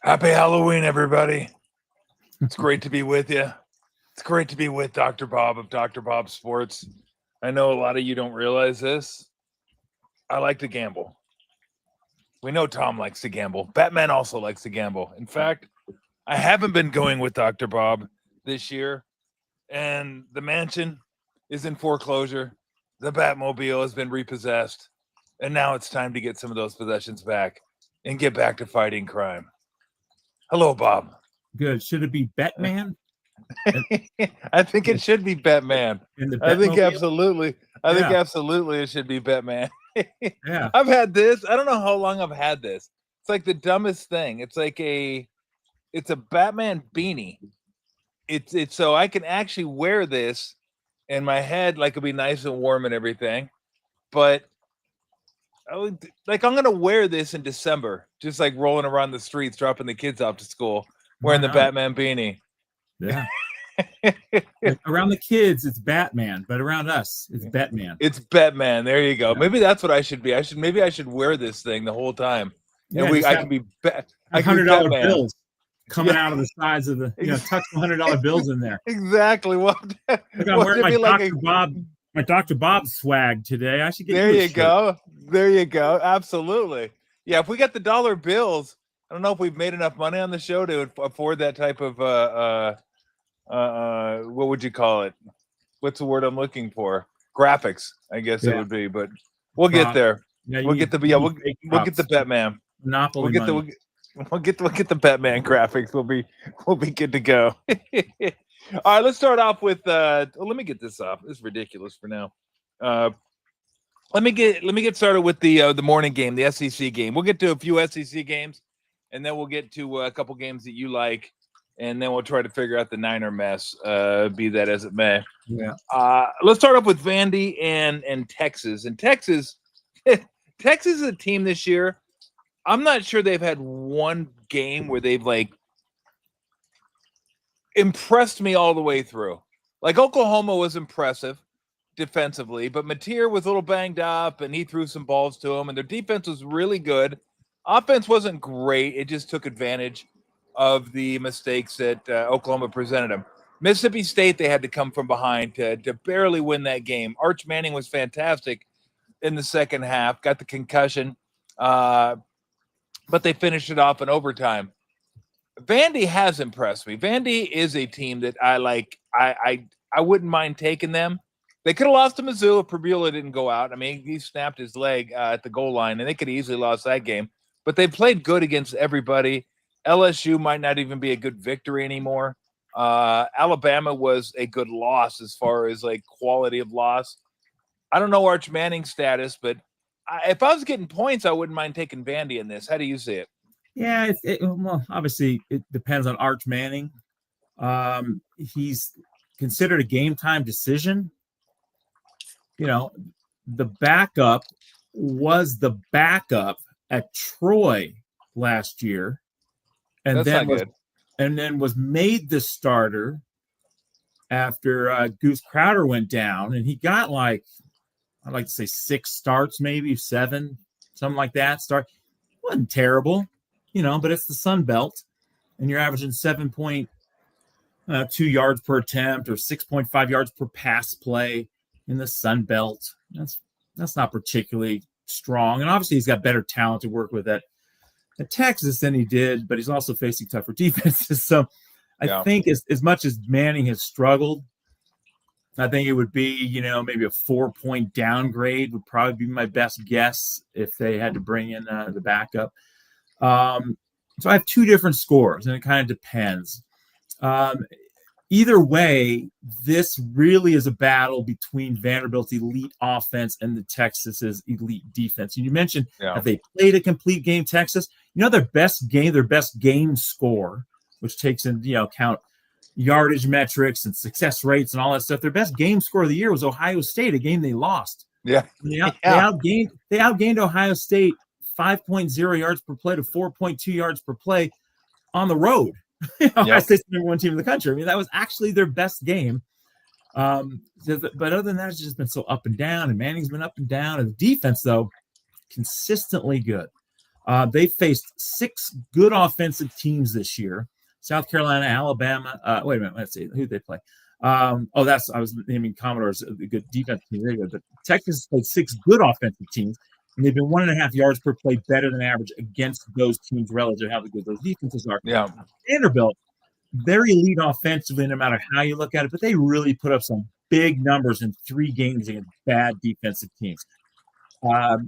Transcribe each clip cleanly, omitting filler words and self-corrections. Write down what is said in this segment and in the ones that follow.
Happy Halloween, everybody. It's great to be with you. It's great to be with Dr. Bob of Dr. Bob Sports. I know a lot of you don't realize this. I like to gamble. We know Tom likes to gamble. Batman also likes to gamble. In fact, I haven't been going with Dr. Bob this year, and the mansion is in foreclosure. The Batmobile has been repossessed, and now it's time to get some of those possessions back and get back to fighting crime. Hello, Bob. Good. Should it be Batman? I think it should be Batman. I think absolutely. I think absolutely it should be Batman. Yeah. I've had this. I don't know how long I've had this. It's like the dumbest thing. It's a Batman beanie. It's so I can actually wear this and my head like it'll be nice and warm and everything. But I'm gonna wear this in December, just like rolling around the streets, dropping the kids off to school, wearing the Batman beanie. Yeah. Around the kids, it's Batman, but around us, it's Batman. It's Batman. There you go. Yeah. Maybe that's what I should be. I should wear this thing the whole time. And I can be $100 bills coming out of the sides of the, tuck some $100 bills in there. Exactly. Well, I'm wearing my Dr. Bob swag today. I should get there. You go. There you go. Absolutely. Yeah. If we got the dollar bills, I don't know if we've made enough money on the show to afford that type of what would you call it? What's the word I'm looking for? Graphics, I guess it would be, but we'll get there. Yeah, we'll get the Batman. Monopoly we'll get the Batman graphics. We'll be good to go. All right, let's start off with let me get this off. This is ridiculous for now. Let me get started with the morning game, the SEC game. We'll get to a few SEC games, and then we'll get to a couple games that you like. And then we'll try to figure out the Niner mess, be that as it may. Yeah. Let's start off with Vandy and Texas. And Texas is a team this year. I'm not sure they've had one game where they've impressed me all the way through. Like Oklahoma was impressive defensively, but Mateer was a little banged up and he threw some balls to him. And their defense was really good. Offense wasn't great. It just took advantage of the mistakes that Oklahoma presented them. Mississippi State, they had to come from behind to barely win that game. Arch Manning was fantastic in the second half, got the concussion, but they finished it off in overtime. Vandy has impressed me. Vandy is a team that I like. I wouldn't mind taking them. They could have lost to Mizzou if Purbulla didn't go out. I mean, he snapped his leg at the goal line, and they could have easily lost that game. But they played good against everybody. LSU might not even be a good victory anymore. Alabama was a good loss as far as quality of loss. I don't know Arch Manning's status, but if I was getting points, I wouldn't mind taking Vandy in this. How do you see it? Yeah, well, obviously it depends on Arch Manning. He's considered a game time decision. The backup was the backup at Troy last year. And then was made the starter after Goose Crowder went down, and he got I'd like to say 6 starts, maybe 7, something like that. Wasn't terrible, but it's the Sun Belt, and you're averaging 7.2 yards per attempt or 6.5 yards per pass play in the Sun Belt. That's not particularly strong, and obviously he's got better talent to work with at Texas than he did, but he's also facing tougher defenses. So I think as much as Manning has struggled, I think it would be, maybe a 4-point downgrade would probably be my best guess if they had to bring in the backup. So I have 2 different scores, and it kind of depends. Either way, this really is a battle between Vanderbilt's elite offense and the Texas's elite defense. And you mentioned that they played a complete game, Texas. Their best game score, which takes into account yardage metrics and success rates and all that stuff. Their best game score of the year was Ohio State, a game they lost. Yeah. They outgained Ohio State 5.0 yards per play to 4.2 yards per play on the road. Ohio State's the number 1 team in the country. I mean, that was actually their best game. But other than that, it's just been so up and down, and Manning's been up and down. And the defense, though, consistently good. They faced 6 good offensive teams this year. South Carolina, Alabama. Wait a minute. Let's see. Who did they play? I was naming Commodores a good defense team. But Texas played 6 good offensive teams, and they've been 1.5 yards per play better than average against those teams relative to how good those defenses are. Yeah. Vanderbilt, very elite offensively, no matter how you look at it, but they really put up some big numbers in 3 games against bad defensive teams.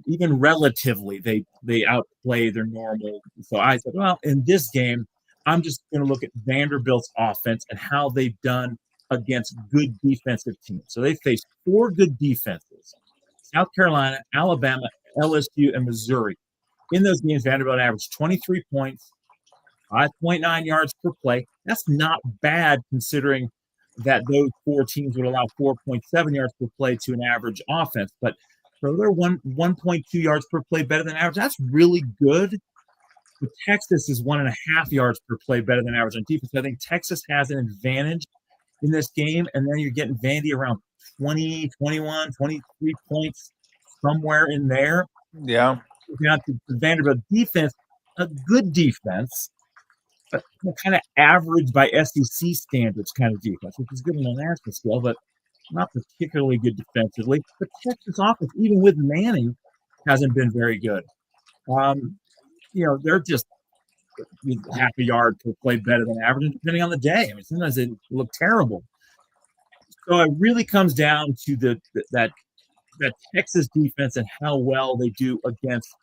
Even relatively, they outplay their normal. So I said, well, in this game, I'm just going to look at Vanderbilt's offense and how they've done against good defensive teams. So they faced 4 good defenses: South Carolina, Alabama, LSU, and Missouri. In those games, Vanderbilt averaged 23 points, 5.9 yards per play. That's not bad considering that those 4 teams would allow 4.7 yards per play to an average offense. But so they're 1.2 yards per play better than average. That's really good. But Texas is 1.5 yards per play better than average on defense. I think Texas has an advantage in this game, and then you're getting Vandy around 20, 21, 23 points, somewhere in there. Yeah. Down to the Vanderbilt defense, a good defense, but kind of average by SEC standards kind of defense, which is good on a national scale, but not particularly good defensively. But Texas offense, even with Manning, hasn't been very good. They're just half a yard per play better than average, depending on the day. I mean, sometimes they look terrible. So it really comes down to that Texas defense and how well they do against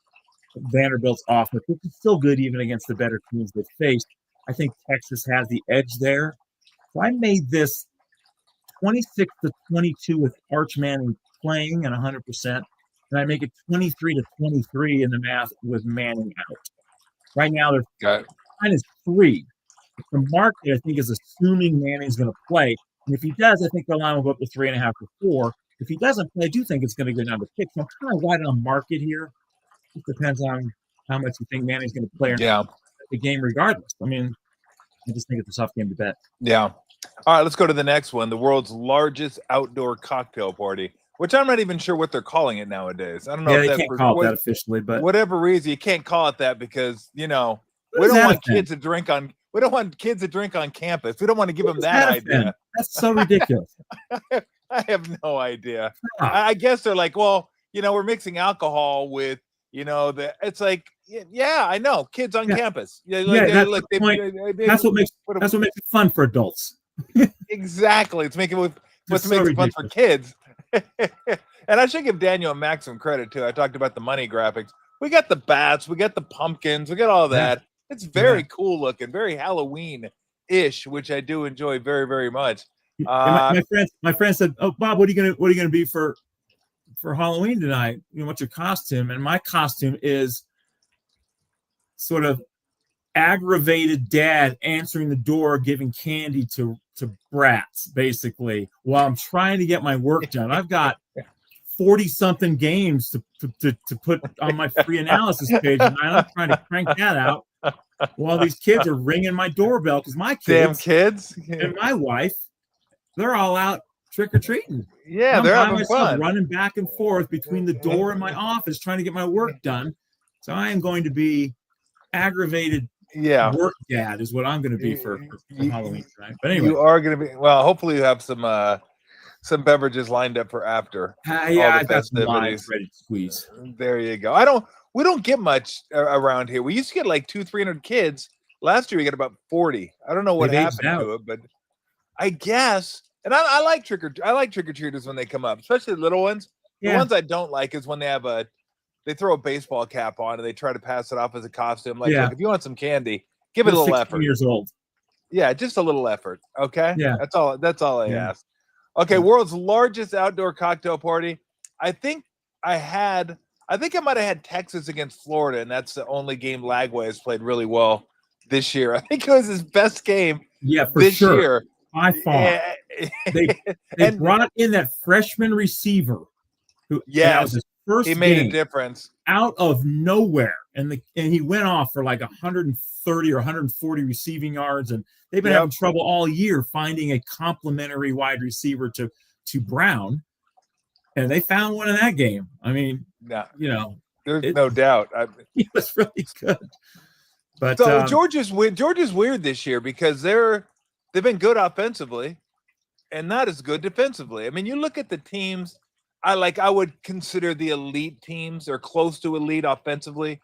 Vanderbilt's offense, which is still good even against the better teams they faced. I think Texas has the edge there. So I made this 26-22 with Arch Manning playing and 100%, and I make it 23-23 in the math with Manning out. Right now, they're -3. The market, I think, is assuming Manning's going to play, and if he does, I think the line will go up to 3.5 or 4. If he doesn't play, I do think it's going to go down to 6. So I'm kind of right on market here. It depends on how much you think Manning's going to play or not the game regardless. I mean, I just think it's a tough game to bet. Yeah. All right, let's go to the next one. The world's largest outdoor cocktail party, which I'm not even sure what they're calling it nowadays. I don't know. Yeah, they can't call it that officially, but whatever reason, you can't call it that because, we don't want kids to drink on campus. We don't want to give them that idea. That's so ridiculous. I have no idea. I guess they're like, well, we're mixing alcohol with, it's like, yeah, I know, kids on campus. That's what makes it fun for adults. Exactly. It's making what's makes it fun for kids. And I should give Daniel and Max some credit too. I talked about the money graphics. We got the bats, we got the pumpkins, we got all that. Yeah. It's very cool looking, very Halloween-ish, which I do enjoy very, very much. My friend said, "Oh, Bob, what are you gonna be for Halloween tonight? What's your costume?" And my costume is sort of aggravated dad answering the door, giving candy to brats, basically, while I'm trying to get my work done. I've got 40-something games to put on my free analysis page, and I'm trying to crank that out while these kids are ringing my doorbell because my kids and my wife, they're all out trick-or-treating. Yeah, they're having fun. Running back and forth between the door and my office trying to get my work done. So I am going to be aggravated work dad is what I'm going to be for Halloween tonight. But anyway. You are going to be, well, hopefully you have some beverages lined up for after. I got some lines ready to squeeze. There you go. We don't get much around here. We used to get like 200-300 kids. Last year we got about 40. I don't know what happened to it, but I guess. And I like trick-or-treaters when they come up, especially the little ones. The ones I don't like is when they throw a baseball cap on and they try to pass it off as a costume. Like, look, if you want some candy, give it a little effort. Years old. Yeah, just a little effort. Okay. Yeah. That's all I ask. Okay. World's largest outdoor cocktail party. I think I might have had Texas against Florida, and that's the only game Lagway has played really well this year. I think it was his best game. Yeah, for this sure. year. By far. They brought in that freshman receiver who was his first he made game a difference out of nowhere, and he went off for like 130 or 140 receiving yards, and they've been having trouble all year finding a complimentary wide receiver to Brown, and they found one in that game. I mean, There's no doubt. He was really good. But so Georgia's weird this year because they've been good offensively and not as good defensively. I mean, you look at the teams I would consider the elite teams or close to elite offensively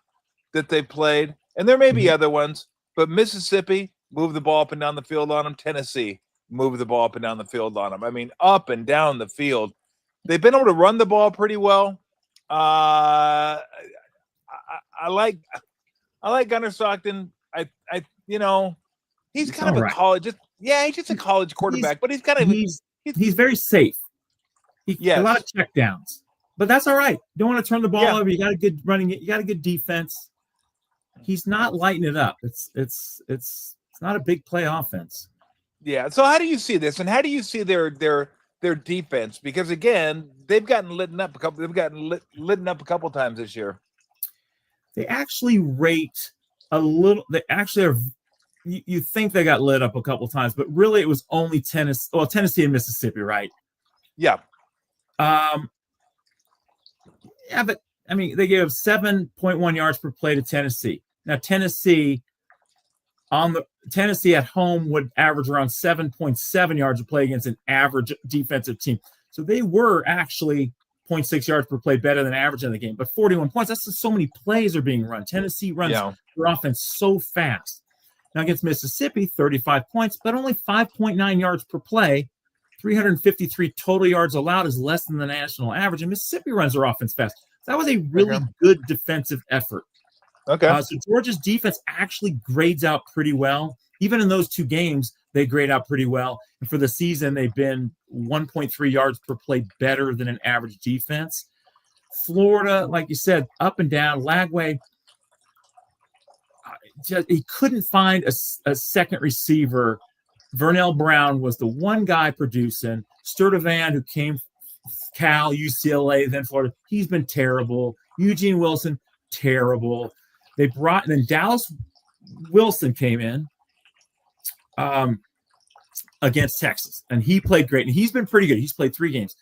that they played. And there may be other ones, but Mississippi moved the ball up and down the field on them. Tennessee moved the ball up and down the field on them. I mean, up and down the field. They've been able to run the ball pretty well. I like Gunnar Stockton. He's kind of a college. He's just a college quarterback, but he's very safe. A lot of checkdowns, but that's all right. You don't want to turn the ball over. You got a good running. You got a good defense. He's not lighting it up. It's not a big play offense. Yeah. So how do you see this, and how do you see their defense? Because again, they've gotten lit up a couple times this year. They actually rate a little. They actually are. You think they got lit up a couple times, but really it was only Tennessee and Mississippi, right? Yeah. But I mean, they gave 7.1 yards per play to Tennessee. Now, Tennessee at home would average around 7.7 yards per play against an average defensive team. So they were actually 0.6 yards per play better than average in the game. But 41 points, that's just so many plays are being run. Tennessee runs their offense so fast. Now against Mississippi, 35 points, but only 5.9 yards per play. 353 total yards allowed is less than the national average, and Mississippi runs their offense fast. So that was a really good defensive effort. Okay. So Georgia's defense actually grades out pretty well. Even in those two games, they grade out pretty well. And for the season, they've been 1.3 yards per play better than an average defense. Florida, like you said, up and down. Lagway, he couldn't find a second receiver. Vernell Brown was the one guy producing. Sturdivant, who came Cal, UCLA, then Florida, he's been terrible. Eugene Wilson, terrible. Then Dallas Wilson came in against Texas, and he played great, and he's been pretty good. He's played 3 games.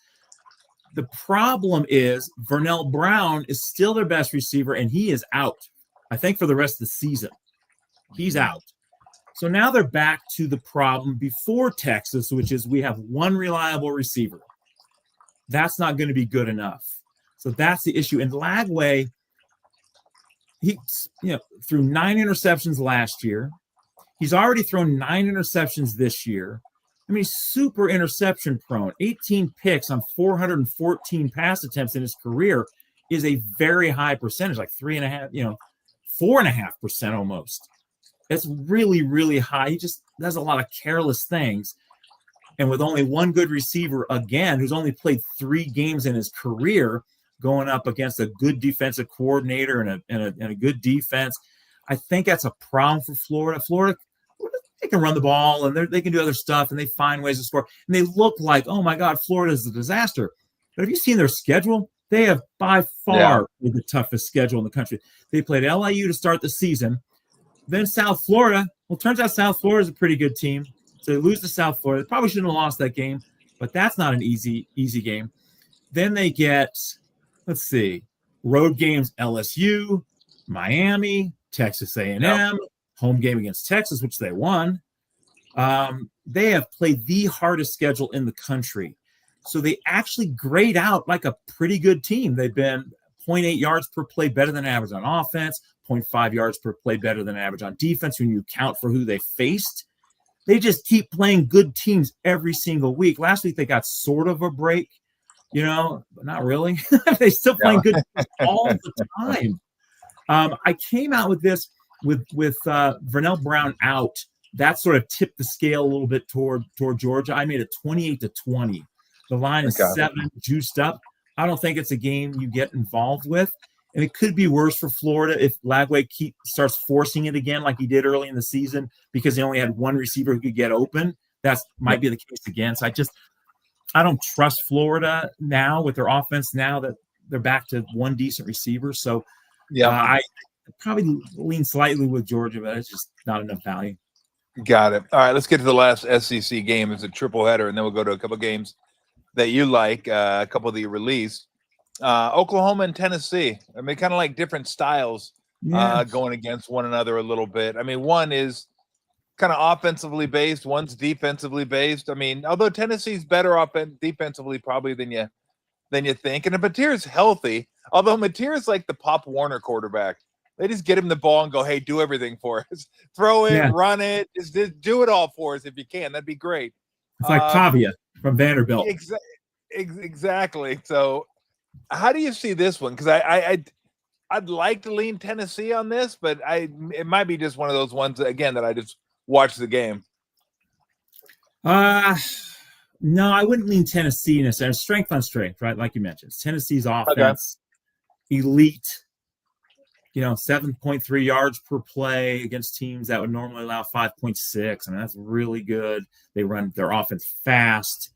The problem is Vernell Brown is still their best receiver, and he is out, I think, for the rest of the season. He's out. So now they're back to the problem before Texas, which is we have one reliable receiver. That's not going to be good enough. So that's the issue. And Lagway, he threw 9 interceptions last year. He's already thrown 9 interceptions this year. I mean, he's super interception prone. 18 picks on 414 pass attempts in his career is a very high percentage, like 3.5%, 4.5% almost. That's really, really high. He just does a lot of careless things. And with only one good receiver, again, who's only played 3 games in his career, going up against a good defensive coordinator and a good defense, I think that's a problem for Florida. Florida, they can run the ball and they can do other stuff and they find ways to score. And they look like, oh my God, Florida is a disaster. But have you seen their schedule? They have by far the toughest schedule in the country. They played LIU to start the season. Then South Florida. Well, turns out South Florida is a pretty good team. So they lose to South Florida. They probably shouldn't have lost that game, but that's not an easy game. Then they get, road games, LSU, Miami, Texas A&M, home game against Texas, which they won. They have played the hardest schedule in the country. So they actually grade out like a pretty good team. They've been 0.8 yards per play better than average on offense, 0.5 yards per play better than average on defense when you count for who they faced. They just keep playing good teams every single week. Last week, they got sort of a break, but not really. They still playing good teams all the time. I came out with this with Vernell Brown out. That sort of tipped the scale a little bit toward Georgia. I made it 28-20. The line is 7, juiced up. I don't think it's a game you get involved with. And it could be worse for Florida if Lagway starts forcing it again like he did early in the season because he only had one receiver who could get open. That might be the case again. So I don't trust Florida now with their offense now that they're back to one decent receiver. So I probably lean slightly with Georgia, but it's just not enough value. Got it. All right, let's get to the last SEC game. It's a triple header, and then we'll go to a couple games that you like, a couple that you released. Oklahoma and Tennessee. I mean, kind of like different styles going against one another a little bit. I mean, one is kind of offensively based, one's defensively based. I mean, although Tennessee's better defensively probably than you think, and Mateer's healthy. Although Mateer's like the Pop Warner quarterback. They just get him the ball and go, hey, do everything for us. Throw it, run it, just do it all for us if you can. That'd be great. It's like Pavia from Vanderbilt. Exactly. So how do you see this one? Because I'd like to lean Tennessee on this, but it might be just one of those ones, again, that I just watch the game. No, I wouldn't lean Tennessee necessarily. Strength on strength, right? Like you mentioned. Tennessee's offense, elite, 7.3 yards per play against teams that would normally allow 5.6. I mean, that's really good. They run their offense fast.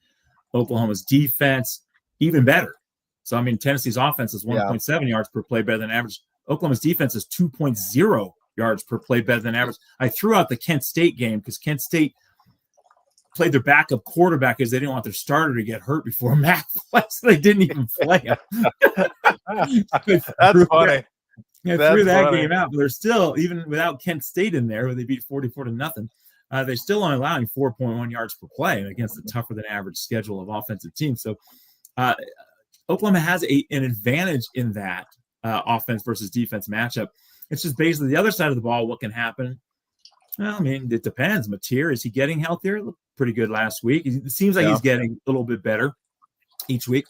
Oklahoma's defense, even better. So, I mean, Tennessee's offense is 1.7 yards per play better than average. Oklahoma's defense is 2.0 yards per play better than average. I threw out the Kent State game because Kent State played their backup quarterback because they didn't want their starter to get hurt before Mac played, so they didn't even play him. That's funny. Threw that game out, but they're still, even without Kent State in there, where they beat 44-0, they're still only allowing 4.1 yards per play against a tougher than average schedule of offensive teams. So Oklahoma has an advantage in that offense versus defense matchup. It's just basically the other side of the ball. What can happen? Well, I mean, it depends. Mateer, is he getting healthier? Looked pretty good last week. It seems like he's getting a little bit better each week.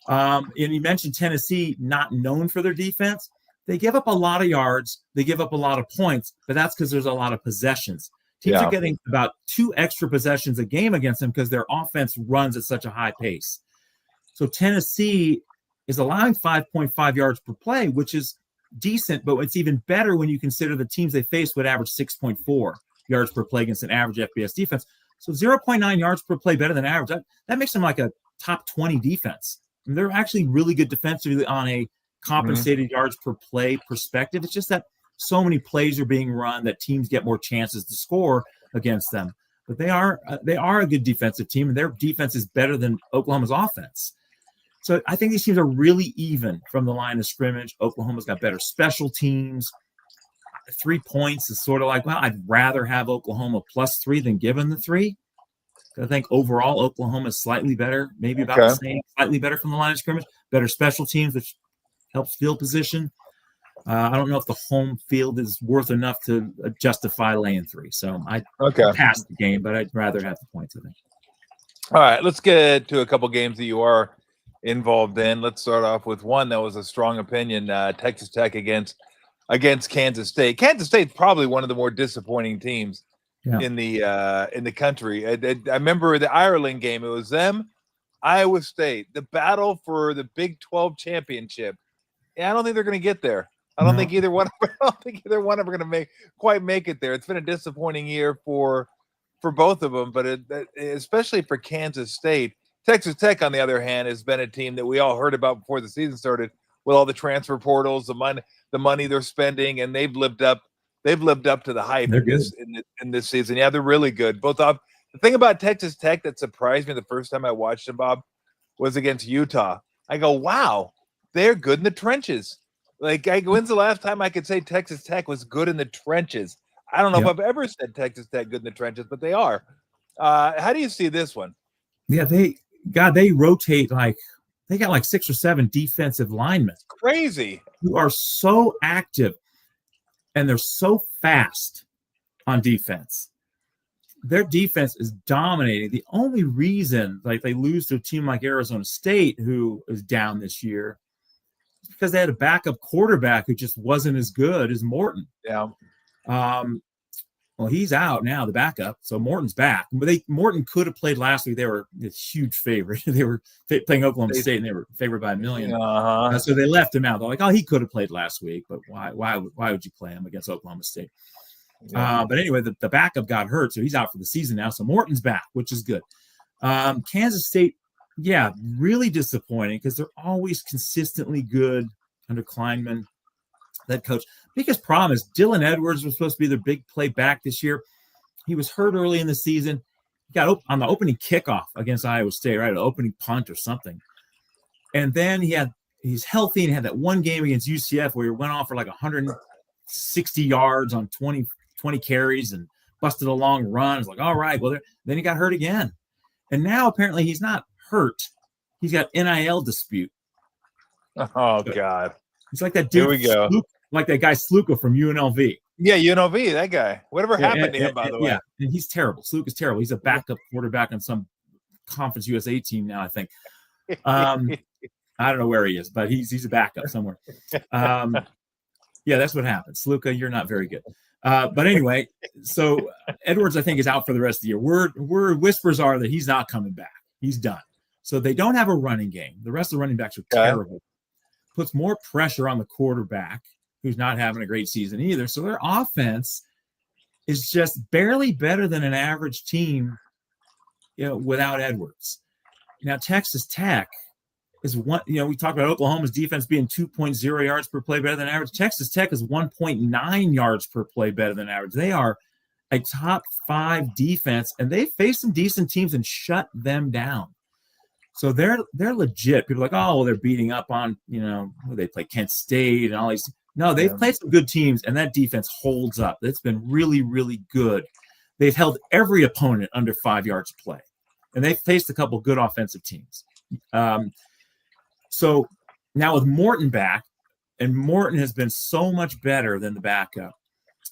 And you mentioned Tennessee, not known for their defense. They give up a lot of yards. They give up a lot of points, but that's because there's a lot of possessions. Teams are getting about 2 extra possessions a game against them because their offense runs at such a high pace. So Tennessee is allowing 5.5 yards per play, which is decent, but it's even better when you consider the teams they face would average 6.4 yards per play against an average FBS defense. So 0.9 yards per play better than average. That makes them like a top 20 defense. I mean, they're actually really good defensively on a compensated yards per play perspective. It's just that so many plays are being run that teams get more chances to score against them. But they are a good defensive team, and their defense is better than Oklahoma's offense. So I think these teams are really even from the line of scrimmage. Oklahoma's got better special teams. 3 points is sort of like, well, I'd rather have Oklahoma +3 than given the 3. I think overall Oklahoma is slightly better, maybe about the same, slightly better from the line of scrimmage. Better special teams, which helps field position. I don't know if the home field is worth enough to justify laying 3. So I passed the game, but I'd rather have the points, I think. All right, let's get to a couple games that you are involved in. Let's start off with one that was a strong opinion, Texas Tech against Kansas State. Kansas State's probably one of the more disappointing teams in the country. I remember the Ireland game. It was them, Iowa State, the battle for the Big 12 championship. Yeah, I don't think they're going to get there. I don't think either one of them are going to quite make it there. It's been a disappointing year for both of them, but especially for Kansas State. Texas Tech, on the other hand, has been a team that we all heard about before the season started, with all the transfer portals, the money they're spending, and they've lived up to the hype in this season. Yeah, they're really good. The thing about Texas Tech that surprised me the first time I watched them, Bob, was against Utah. I go, wow, they're good in the trenches. Like, when's the last time I could say Texas Tech was good in the trenches? I don't know if I've ever said Texas Tech good in the trenches, but they are. How do you see this one? Yeah, they rotate they got like 6 or 7 defensive linemen. It's crazy. Who are so active and they're so fast on defense. Their defense is dominating. The only reason they lose to a team like Arizona State, who is down this year, is because they had a backup quarterback who just wasn't as good as Morton. Yeah. Well, he's out now, the backup. So Morton's back. But Morton could have played last week. They were a huge favorite. They were playing Oklahoma State, and they were favored by 1 million. So they left him out. They're like, oh, he could have played last week, but why would you play him against Oklahoma State? Yeah. But anyway, the backup got hurt, so he's out for the season now. So Morton's back, which is good. Kansas State, really disappointing because they're always consistently good under Kleinman, that coach. Biggest problem is Dylan Edwards was supposed to be their big play back this year. He was hurt early in the season. He got on the opening kickoff against Iowa State, right? An opening punt or something. And then he had he's healthy and had that one game against UCF where he went off for like 160 yards on 20 carries and busted a long run. It's like, all right, well, then he got hurt again. And now apparently he's not hurt. He's got NIL dispute. Oh, God. He's like that dude. Here we go. Like that guy Sluka from UNLV. Yeah, UNLV, that guy. Whatever happened to him, by the way. Yeah, and he's terrible. Sluka is terrible. He's a backup quarterback on some Conference USA team now, I think. I don't know where he is, but he's a backup somewhere. Yeah, that's what happened. Sluka, you're not very good. But anyway, so Edwards, I think, is out for the rest of the year. Word whispers are that he's not coming back. He's done. So they don't have a running game. The rest of the running backs are terrible. Puts more pressure on the quarterback, who's not having a great season either. So their offense is just barely better than an average team, without Edwards. Now, Texas Tech is one, we talked about Oklahoma's defense being 2.0 yards per play better than average. Texas Tech is 1.9 yards per play better than average. They are a top 5 defense, and they face some decent teams and shut them down. So they're legit. People are like, oh, well, they're beating up on, they play Kent State and all these. No, they've played some good teams, and that defense holds up. It's been really, really good. They've held every opponent under 5 yards of play, and they've faced a couple good offensive teams. So now with Morton back, and Morton has been so much better than the backup,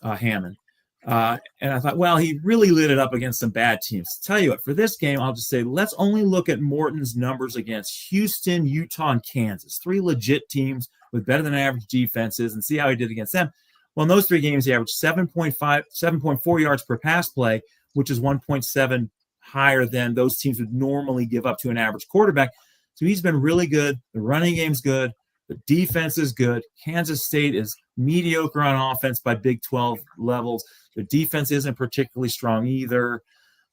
Hammond. And I thought, well, he really lit it up against some bad teams. Tell you what, for this game, I'll just say, let's only look at Morton's numbers against Houston, Utah, and Kansas. 3 legit teams with better than average defenses, and see how he did against them. Well, in those 3 games, he averaged 7.4 yards per pass play, which is 1.7 higher than those teams would normally give up to an average quarterback. So he's been really good. The running game's good. The defense is good. Kansas State is mediocre on offense by Big 12 levels. The defense isn't particularly strong either.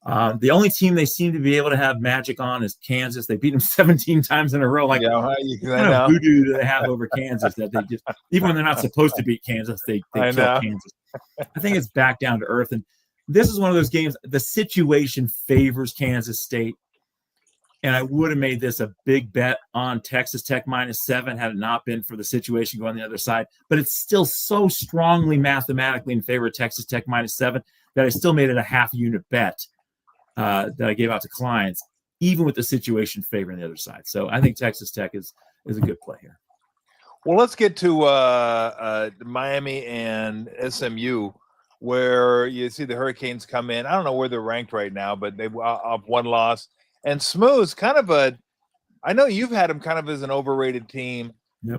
The only team they seem to be able to have magic on is Kansas. They beat them 17 times in a row. Like, what kind of voodoo do they have over Kansas that they just, even when they're not supposed to beat Kansas, they kill Kansas. I think it's back down to earth. And this is one of those games, the situation favors Kansas State. And I would have made this a big bet on Texas Tech -7 had it not been for the situation going on the other side. But it's still so strongly mathematically in favor of Texas Tech -7 that I still made it a half-unit bet that I gave out to clients, even with the situation favoring the other side. So I think Texas Tech is a good play here. Well, let's get to Miami and SMU, where you see the Hurricanes come in. I don't know where they're ranked right now, but they've one loss. And Smooth's kind of I know you've had them kind of as an overrated team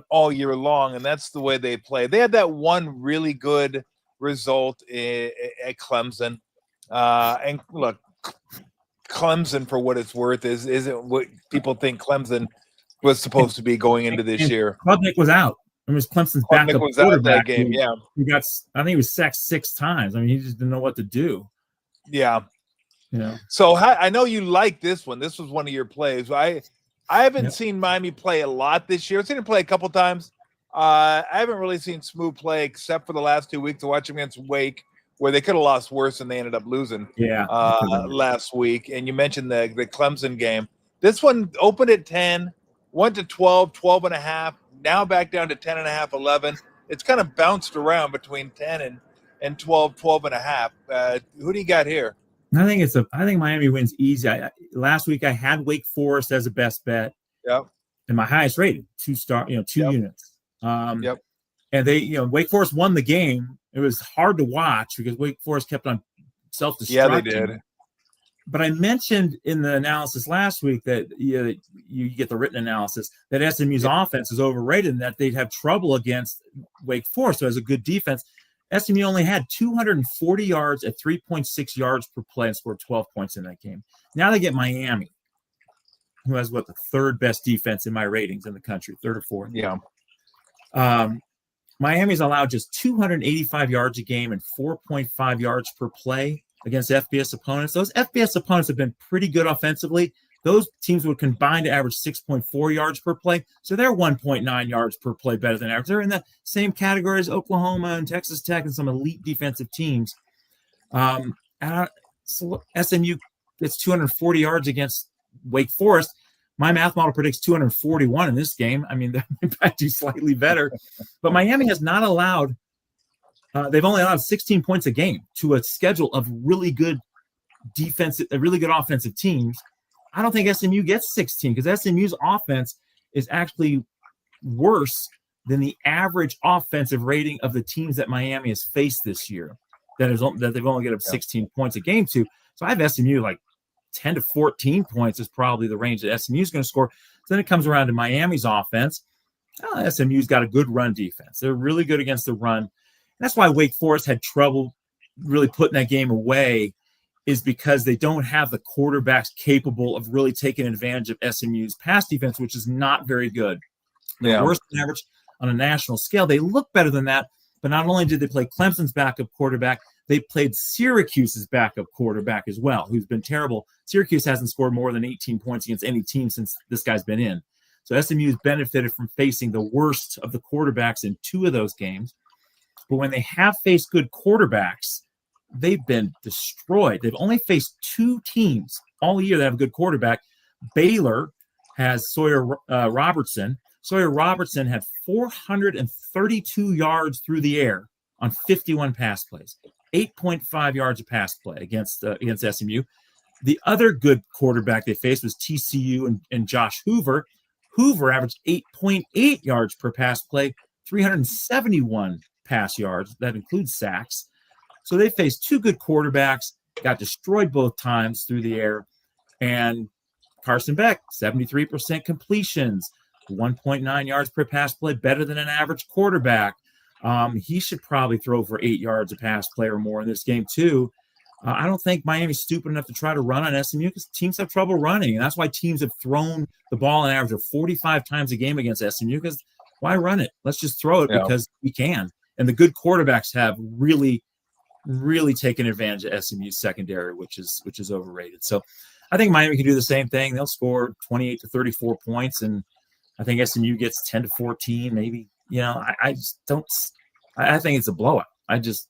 all year long, and that's the way they play. They had that one really good result at Clemson. And look, Clemson, for what it's worth, isn't what people think Clemson was supposed to be going into this year. Klubnik was out. It was Clemson's backup was out that game, yeah. I think he was sacked 6 times. I mean, he just didn't know what to do. Yeah. Yeah. So I know you like this one. This was one of your plays. I haven't seen Miami play a lot this year. I've seen him play a couple times. I haven't really seen Smooth play except for the last 2 weeks to watch him against Wake, where they could have lost worse and they ended up losing last week. And you mentioned the Clemson game. This one opened at 10, went to 12, 12.5, now back down to 10.5, 11. It's kind of bounced around between 10 and 12, 12.5. Who do you got here? I think Miami wins easy. Last week I had Wake Forest as a best bet. Yep. And my highest rated, 2 units. Yep. And they, Wake Forest won the game. It was hard to watch because Wake Forest kept on self-destructing. Yeah, they did. But I mentioned in the analysis last week that you get the written analysis that SMU's offense is overrated and that they'd have trouble against Wake Forest, so as a good defense. SMU only had 240 yards at 3.6 yards per play and scored 12 points in that game. Now they get Miami, who has the 3rd best defense in my ratings in the country, 3rd or 4th. Yeah. Miami's allowed just 285 yards a game and 4.5 yards per play against FBS opponents. Those FBS opponents have been pretty good offensively. Those teams would combine to average 6.4 yards per play. So they're 1.9 yards per play better than average. They're in the same category as Oklahoma and Texas Tech and some elite defensive teams. So SMU gets 240 yards against Wake Forest. My math model predicts 241 in this game. I mean, they might do slightly better. But Miami has not allowed, they've only allowed 16 points a game to a schedule of really good offensive teams. I don't think SMU gets 16 because SMU's offense is actually worse than the average offensive rating of the teams that Miami has faced this year. That they've only get up 16 points a game to. So I have SMU like 10 to 14 points is probably the range that SMU is going to score. So then it comes around to Miami's offense. SMU's got a good run defense. They're really good against the run. And that's why Wake Forest had trouble really putting that game away, is because they don't have the quarterbacks capable of really taking advantage of SMU's pass defense, which is not very good. They're worse than average on a national scale. They look better than that, but not only did they play Clemson's backup quarterback, they played Syracuse's backup quarterback as well, who's been terrible. Syracuse hasn't scored more than 18 points against any team since this guy's been in. So SMU's benefited from facing the worst of the quarterbacks in 2 of those games. But when they have faced good quarterbacks, they've been destroyed. They've only faced 2 teams all year that have a good quarterback. Baylor has Sawyer Robertson. Sawyer Robertson had 432 yards through the air on 51 pass plays, 8.5 yards a pass play against SMU. The other good quarterback they faced was TCU and Josh Hoover. Hoover averaged 8.8 yards per pass play, 371 pass yards. That includes sacks. So they faced 2 good quarterbacks, got destroyed both times through the air. And Carson Beck, 73% completions, 1.9 yards per pass play, better than an average quarterback. He should probably throw for 8 yards a pass play or more in this game too. I don't think Miami's stupid enough to try to run on SMU because teams have trouble running. And that's why teams have thrown the ball an average of 45 times a game against SMU, because why run it? Let's just throw it because we can. And the good quarterbacks have really taken advantage of SMU's secondary, which is overrated. So I think Miami can do the same thing. They'll score 28 to 34 points, and I think SMU gets 10 to 14, maybe. I just don't. I think it's a blowout. This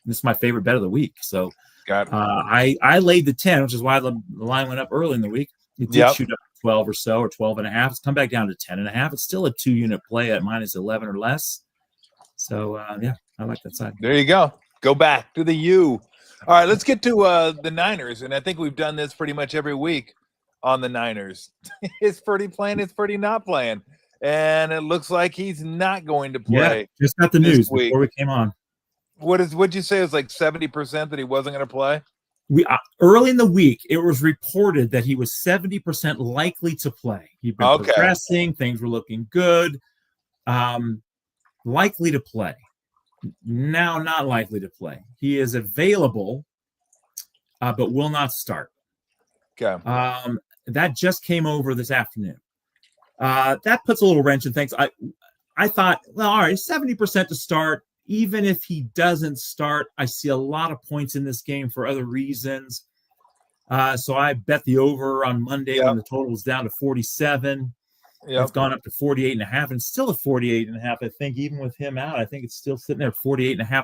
is my favorite bet of the week. So I laid the 10, which is why the line went up early in the week. It did shoot up 12 or so, or 12 and a half. It's come back down to 10 and a half. It's still a 2-unit play at minus 11 or less. So I like that side. There you go. Go back to the U. All right, let's get to the Niners, and I think we've done this pretty much every week on the Niners. It's pretty playing, it's pretty not playing, and it looks like he's not going to play. Yeah, just got the news before we came on. What'd you say? It was like 70% that he wasn't going to play? Early in the week, it was reported that he was 70% likely to play. He'd been progressing, things were looking good. Likely to play. Now not likely to play. He is available, but will not start. Okay. That just came over this afternoon. That puts a little wrench in things. I thought, well, all right, 70% to start. Even if he doesn't start, I see a lot of points in this game for other reasons. So I bet the over on Monday when the total was down to 47. It's gone up to 48.5, and still at 48.5. I think even with him out, I think it's still sitting there at 48.5.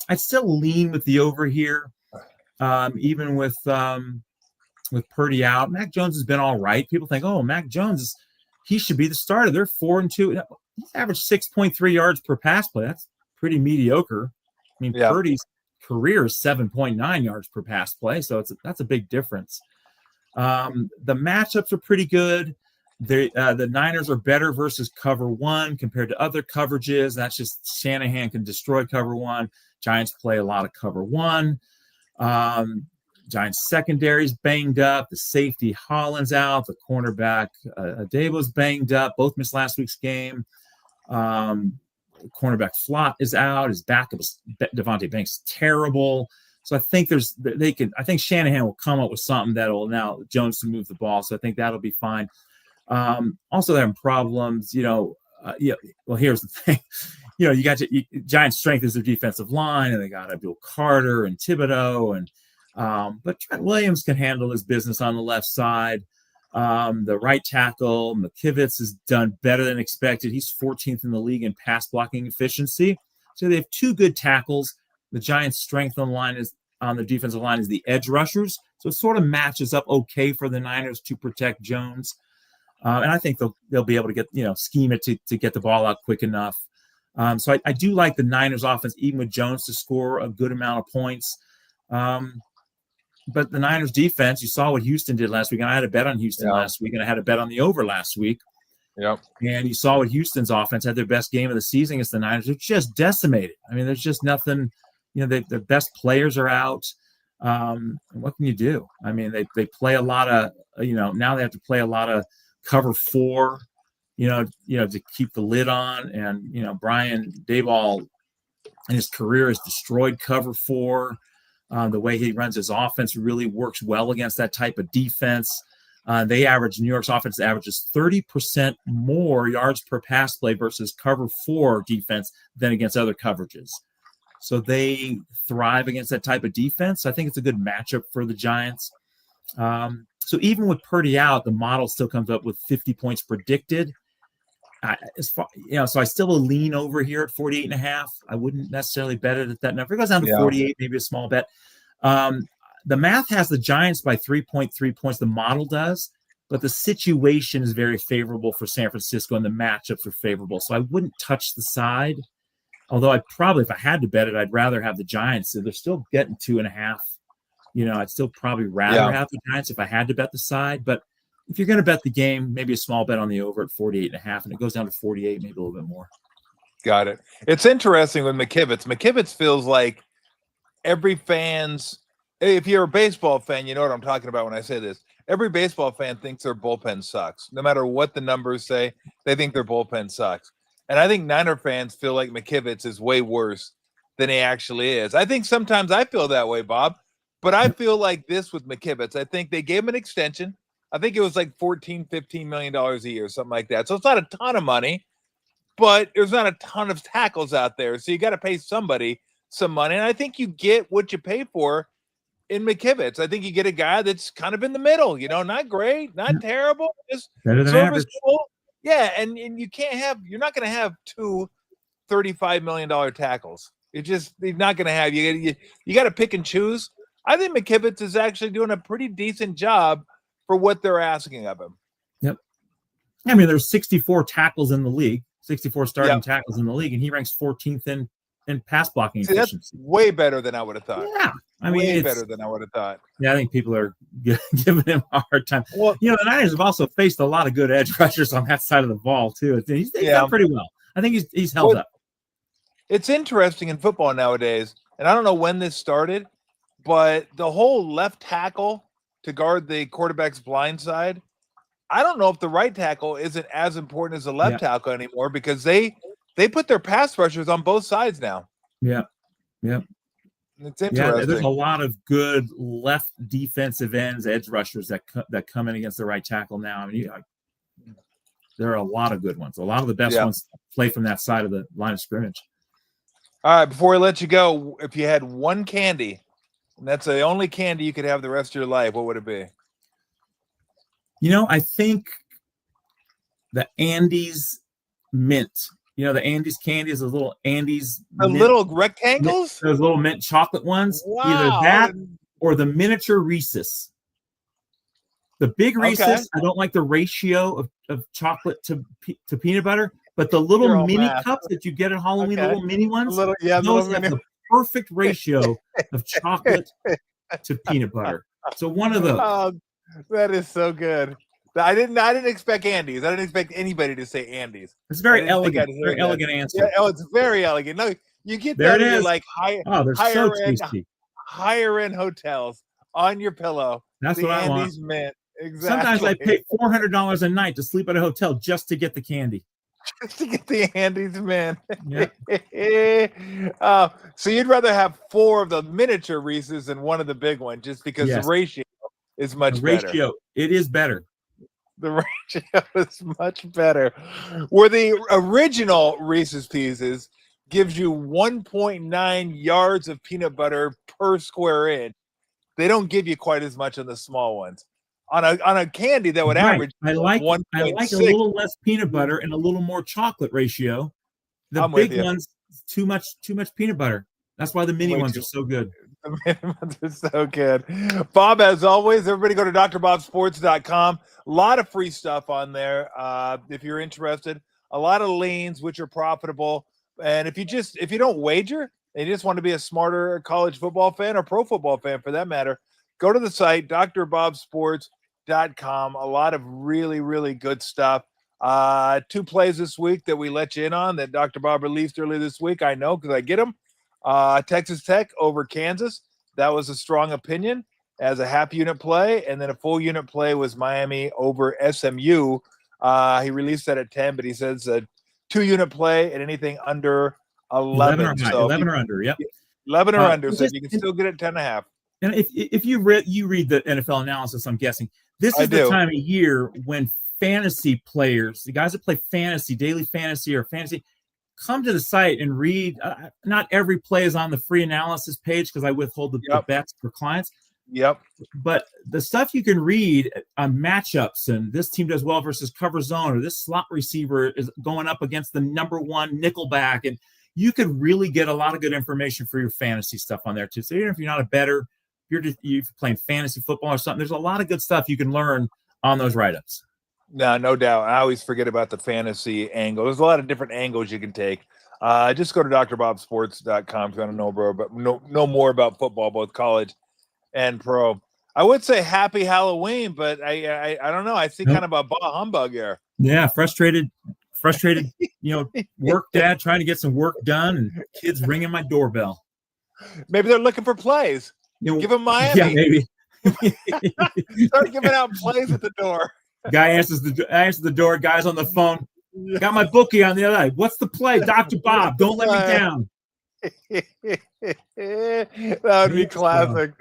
I'd still lean with the over here, even with Purdy out. Mac Jones has been all right. People think, oh, Mac Jones he should be the starter. They're 4-2. He's averaged 6.3 yards per pass play. That's pretty mediocre. I mean, Purdy's career is 7.9 yards per pass play, so that's a big difference. The matchups are pretty good. The Niners are better versus cover 1 compared to other coverages. That's just Shanahan can destroy cover 1. Giants play a lot of cover 1. Giants secondary's banged up. The safety Holland's out. The cornerback Adebo's banged up. Both missed last week's game. Cornerback Flott is out. His backup is Devontae Banks is terrible. So I think I think Shanahan will come up with something that'll allow Jones to move the ball. So I think that'll be fine. Also, they're having problems. Well, here's the thing. You got Giants' strength is their defensive line, and they got Abdul Carter and Thibodeau, but Trent Williams can handle his business on the left side. The right tackle McKivitz has done better than expected. He's 14th in the league in pass blocking efficiency. So they have 2 good tackles. The Giants' strength on the defensive line is the edge rushers. So it sort of matches up okay for the Niners to protect Jones. And I think they'll be able to get, scheme it to get the ball out quick enough. So I do like the Niners offense, even with Jones, to score a good amount of points. But the Niners defense, you saw what Houston did last week. And I had a bet on Houston last week, and I had a bet on the over last week. Yep. And you saw what Houston's offense had, their best game of the season against the Niners. They're just decimated. I mean, there's just nothing, their best players are out. What can you do? I mean, they play a lot of, now they have to play a lot of cover 4, to keep the lid on. And, Brian Daboll in his career has destroyed cover 4. The way he runs his offense really works well against that type of defense. New York's offense averages 30% more yards per pass play versus cover 4 defense than against other coverages. So they thrive against that type of defense. I think it's a good matchup for the Giants. So even with Purdy out, the model still comes up with 50 points predicted. So I still will lean over here at 48.5. I wouldn't necessarily bet it at that number. If it goes down to 48, maybe a small bet. The math has the Giants by 3.3 points. The model does, but the situation is very favorable for San Francisco, and the matchups are favorable. So I wouldn't touch the side. Although I'd probably, if I had to bet it, I'd rather have the Giants. So they're still getting 2.5. I'd still probably rather have the Giants if I had to bet the side. But if you're going to bet the game, maybe a small bet on the over at 48.5, and it goes down to 48, maybe a little bit more. Got it. It's interesting with McKivitz. McKivitz feels like every fan's, if you're a baseball fan, you know what I'm talking about when I say this. Every baseball fan thinks their bullpen sucks. No matter what the numbers say, they think their bullpen sucks. And I think Niner fans feel like McKivitz is way worse than he actually is. I think sometimes I feel that way, Bob. But I feel like this with McKivitz. I think they gave him an extension. I think it was like $14-15 million a year, something like that. So it's not a ton of money, but there's not a ton of tackles out there. So you got to pay somebody some money. And I think you get what you pay for in McKivitz. I think you get a guy that's kind of in the middle, not great, not terrible, just better than average. Yeah, and you're not going to have 2 $35 million tackles. You're not going to have, you got to pick and choose. I think McKivitz is actually doing a pretty decent job for what they're asking of him. Yep. I mean, there's 64 tackles in the league, 64 starting tackles in the league, and he ranks 14th in pass blocking efficiency. That's way better than I would have thought. Yeah. I mean, way better than I would have thought. Yeah, I think people are giving him a hard time. Well, the Niners have also faced a lot of good edge rushers on that side of the ball, too. He's done pretty well. I think he's held up. It's interesting in football nowadays, and I don't know when this started, but the whole left tackle to guard the quarterback's blind side, I don't know if the right tackle isn't as important as the left tackle anymore, because they put their pass rushers on both sides now. Yeah. It's interesting. Yeah, there's a lot of good left defensive ends, edge rushers that come in against the right tackle now. I mean, there are a lot of good ones. A lot of the best ones play from that side of the line of scrimmage. All right, before we let you go, if you had one candy, and that's the only candy you could have the rest of your life, what would it be? I think the Andes mint. The Andes candy is those little Andes. Little rectangles? Those little mint chocolate ones. Wow. Either that or the miniature Reese's. The big Reese's, I don't like the ratio of chocolate to peanut butter, but the little mini cups that you get at Halloween, the little mini ones, those have the perfect ratio of chocolate to peanut butter. So one of those. Oh, that is so good. I didn't expect Andes. I didn't expect anybody to say Andes. It's very elegant. Very elegant answer. Yeah, it's very elegant. No, you get there that in like higher end hotels on your pillow. That's what I want. Mint. Exactly. Sometimes I pay $400 a night to sleep at a hotel just to get the candy. Just to get the Andes mint. Yeah. So you'd rather have 4 of the miniature Reese's than one of the big ones, just because the ratio is much better. It is better. The ratio is much better. Where the original Reese's Pieces gives you 1.9 yards of peanut butter per square inch, they don't give you quite as much on the small ones. On a candy that would average, I like a little less peanut butter and a little more chocolate ratio. The big ones, too much peanut butter. That's why the mini ones are so good. The minimums are so good. Bob, as always, everybody go to drbobsports.com. A lot of free stuff on there if you're interested. A lot of leans, which are profitable. And if you don't wager and you just want to be a smarter college football fan or pro football fan for that matter, go to the site, drbobsports.com. A lot of really, really good stuff. 2 plays this week that we let you in on that Dr. Bob released earlier this week. I know because I get them. Texas Tech over Kansas. That was a strong opinion as a half unit play. And then a full unit play was Miami over SMU. He released that at 10, but he says a 2 unit play and anything under 11. 11 or under. Yep. 11 or under. So you can still get it 10.5. And if you read the NFL analysis, I'm guessing this is the time of year when fantasy players, the guys that play fantasy, daily fantasy or fantasy, come to the site and read. Not every play is on the free analysis page because I withhold the bets for clients. Yep. But the stuff you can read on matchups and this team does well versus cover zone, or this slot receiver is going up against the number 1 nickelback, and you could really get a lot of good information for your fantasy stuff on there too. So even if you're not a bettor, you're playing fantasy football or something, there's a lot of good stuff you can learn on those write-ups. No doubt. I always forget about the fantasy angle. There's a lot of different angles you can take. Just go to drbobsports.com if you want to know more about football, both college and pro. I would say happy Halloween, but I don't know. I see kind of a bah humbug here. Yeah, frustrated, work dad trying to get some work done and kids ringing my doorbell. Maybe they're looking for plays. Give them Miami. Yeah, maybe. Start giving out plays at the door. Guy answers the door. Guy's on the phone. Got my bookie on the other side. What's the play? Dr. Bob, don't let me down. That would be classic.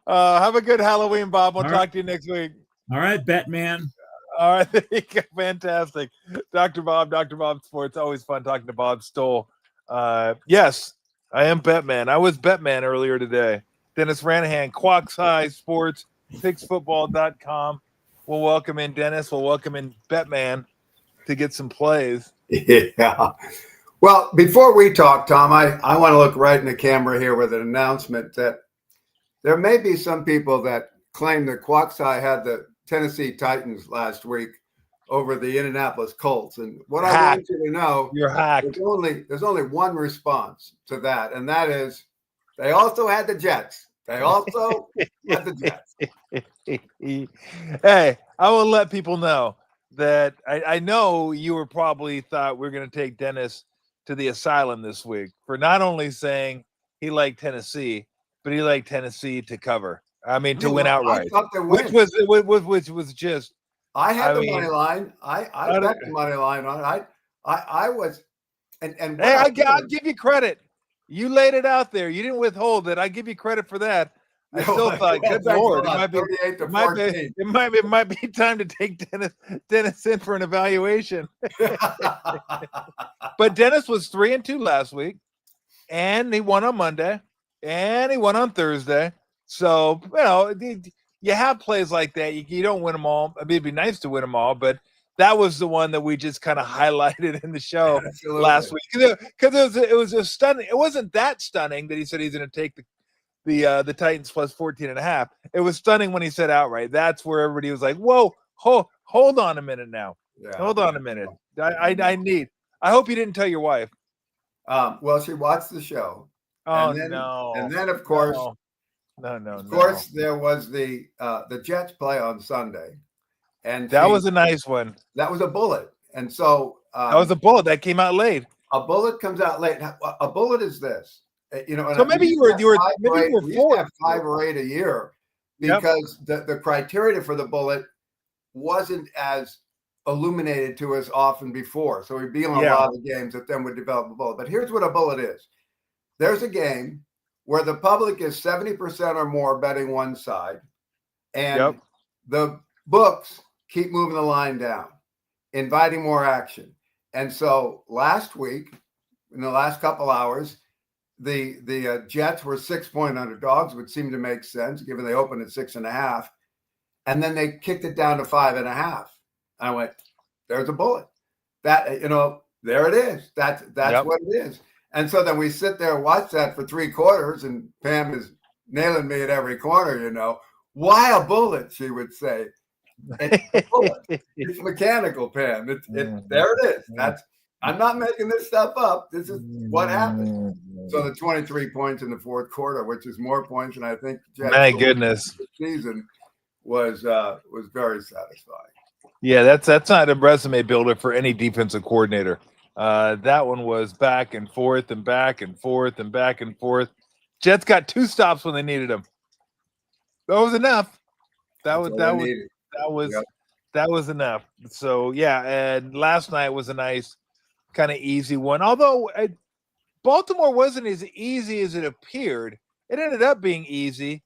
Have a good Halloween, Bob. We'll talk to you next week. All right, Batman. All right, there you go. Fantastic. Dr. Bob Sports. Always fun talking to Bob Stoll. Yes, I am Batman. I was Batman earlier today. Dennis Ranahan, Quacks High Sports, PigsFootball.com. We'll welcome in Dennis. We'll welcome in Batman to get some plays. Yeah. Well, before we talk, Tom, I want to look right in the camera here with an announcement that there may be some people that claim that Quacks High had the Tennessee Titans last week over the Indianapolis Colts. And what I want you to know, you're hacked. There's only one response to that, and that is they also had the Jets. They also had the Jets. Hey, I will let people know that I know you were probably thought we're going to take Dennis to the asylum this week for not only saying he liked Tennessee, but he liked Tennessee to cover. I mean, to win outright, which was just. I had the money line. I bet the money line on it. I was, and hey, I'll give you credit. You laid it out there. You didn't withhold it. I give you credit for that. I still thought, good Lord, it might be time to take Dennis in for an evaluation. But Dennis was 3-2 last week, and he won on Monday, and he won on Thursday. So you have plays like that. You don't win them all. I mean, it'd be nice to win them all, but that was the one that we just kind of highlighted in the show last week because it was a stunning. It wasn't that stunning that he said he's going to take the Titans plus 14.5. It was stunning when he said outright. That's where everybody was like, "Whoa, hold on a minute now. Hold on a minute. I hope you didn't tell your wife." Well, she watched the show. No. And then of course, of course, there was the Jets play on Sunday. And that was a nice one. That was a bullet. And so that was a bullet that came out late. A bullet comes out late. A bullet is this, And so maybe you were 4. 5 or 8 a year because the criteria for the bullet wasn't as illuminated to us often before. So we'd be on a lot of games that then would develop a bullet. But here's what a bullet is. There's a game where the public is 70% or more betting one side, and the books keep moving the line down, inviting more action. And so last week, in the last couple hours, the Jets were 6-point underdogs, which seemed to make sense given they opened at 6.5, and then they kicked it down to 5.5. I went, there's a bullet. That there it is. That's what it is. And so then we sit there and watch that for 3 quarters, and Pam is nailing me at every corner, Why a bullet, she would say. It's a bullet. It's mechanical, Pam. There it is. I'm not making this stuff up. This is what happened. So the 23 points in the fourth quarter, which is more points than I think my goodness the season, was very satisfying. Yeah, that's not a resume builder for any defensive coordinator. That one was back and forth and back and forth and back and forth. Jets got 2 stops when they needed them. That was enough. That was enough. So yeah, and last night was a nice kind of easy one. Although Baltimore wasn't as easy as it appeared. It ended up being easy,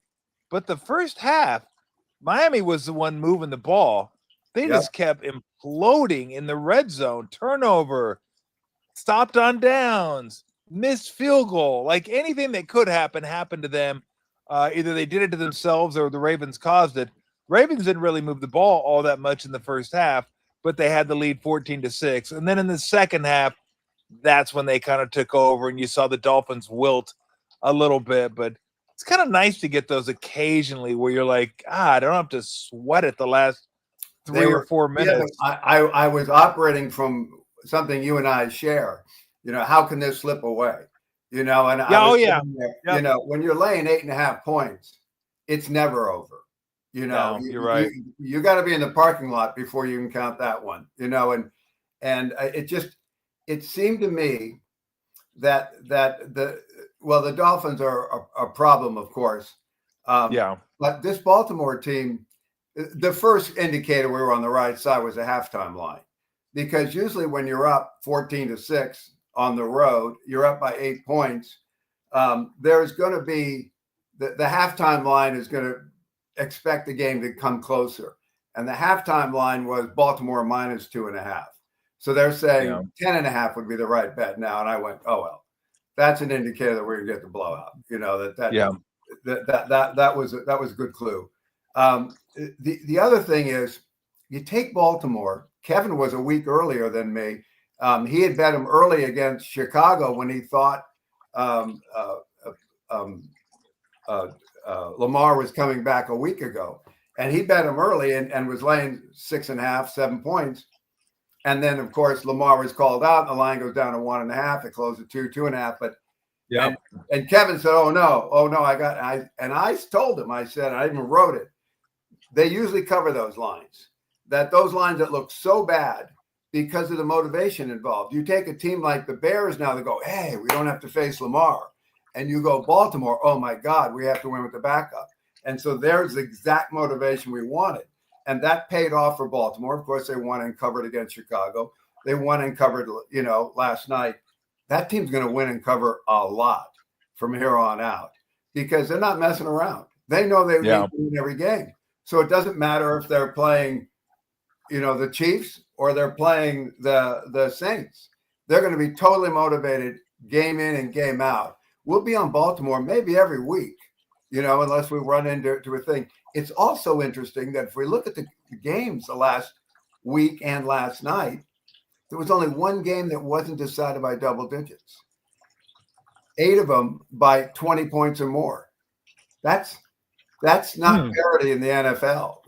but the first half, Miami was the one moving the ball. They just kept imploding in the red zone. Turnover, stopped on downs, missed field goal. Like anything that could happen happened to them. Either they did it to themselves or the Ravens caused it. Ravens didn't really move the ball all that much in the first half, but they had the lead 14-6. And then in the second half, that's when they kind of took over, and you saw the Dolphins wilt a little bit. But it's kind of nice to get those occasionally where you're like, I don't have to sweat it the last 3 or 4 minutes. I was operating from something you and I share. How can this slip away? And when you're laying 8.5 points, it's never over. No, you're right. You got to be in the parking lot before you can count that one. And it seemed to me that the Dolphins are a problem, of course. But this Baltimore team, the first indicator we were on the right side was a halftime line, because usually when you're up 14-6 on the road, you're up by 8 points. There's going to be the halftime line is going to expect the game to come closer, and the halftime line was Baltimore -2.5. So they're saying 10.5 would be the right bet now. And I went, oh, well, that's an indicator that we're going to get the blowout. That was a good clue. The other thing is, you take Baltimore. Kevin was a week earlier than me. He had bet him early against Chicago when he thought Lamar was coming back a week ago. And he bet him early and was laying 6.5, 7 points. And then, of course, Lamar was called out, and the line goes down to 1.5. It closed at 2.5. But and Kevin said, "Oh no, I told him, I said, I even wrote it. They usually cover those lines. Those lines that look so bad because of the motivation involved. You take a team like the Bears now that go, hey, we don't have to face Lamar, and you go Baltimore. Oh my God, we have to win with the backup. And so there's the exact motivation we wanted. And that paid off for Baltimore. Of course, they won and covered against Chicago. They won and covered, last night. That team's going to win and cover a lot from here on out because they're not messing around. They know they need to win every game. So it doesn't matter if they're playing, the Chiefs or they're playing the Saints. They're going to be totally motivated game in and game out. We'll be on Baltimore maybe every week, unless we run into a thing. It's also interesting that if we look at the games the last week and last night, there was only one game that wasn't decided by double digits. 8 of them by 20 points or more. That's not parity in the NFL.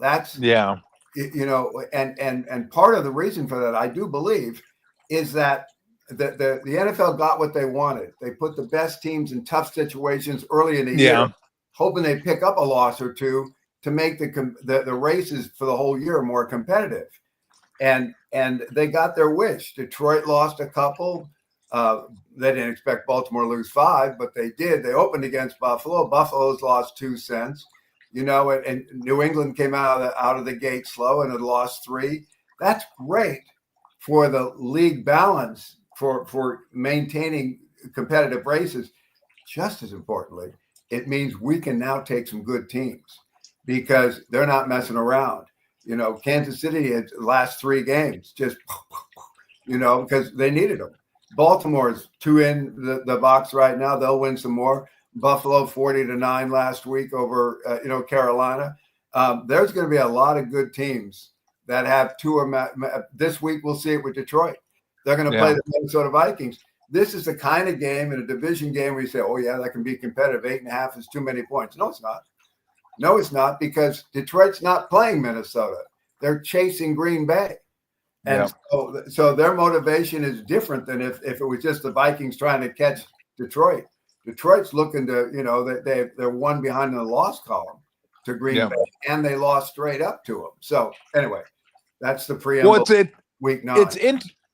And part of the reason for that, I do believe, is that the NFL got what they wanted. They put the best teams in tough situations early in the year, hoping they'd pick up a loss or two to make the races for the whole year more competitive. And they got their wish. Detroit lost a couple. They didn't expect Baltimore to lose 5, but they did. They opened against Buffalo. Buffalo's lost 2 cents. And New England came out of the gate slow and had lost 3. That's great for the league balance, for maintaining competitive races. Just as importantly, it means we can now take some good teams because they're not messing around. Kansas City had the last 3 games just, because they needed them. Baltimore's 2 in the box right now. They'll win some more. Buffalo 40-9 last week over, Carolina. There's going to be a lot of good teams that have 2 or this week. We'll see it with Detroit. They're going to play the Minnesota Vikings. this is the kind of game in a division game where you say, oh, yeah, that can be competitive. 8.5 is too many points. No, it's not. No, it's not, because Detroit's not playing Minnesota. They're chasing Green Bay. And so their motivation is different than if it was just the Vikings trying to catch Detroit. Detroit's looking to, they're one behind in the loss column to Green Bay, and they lost straight up to them. So anyway, that's the preamble. Week 9.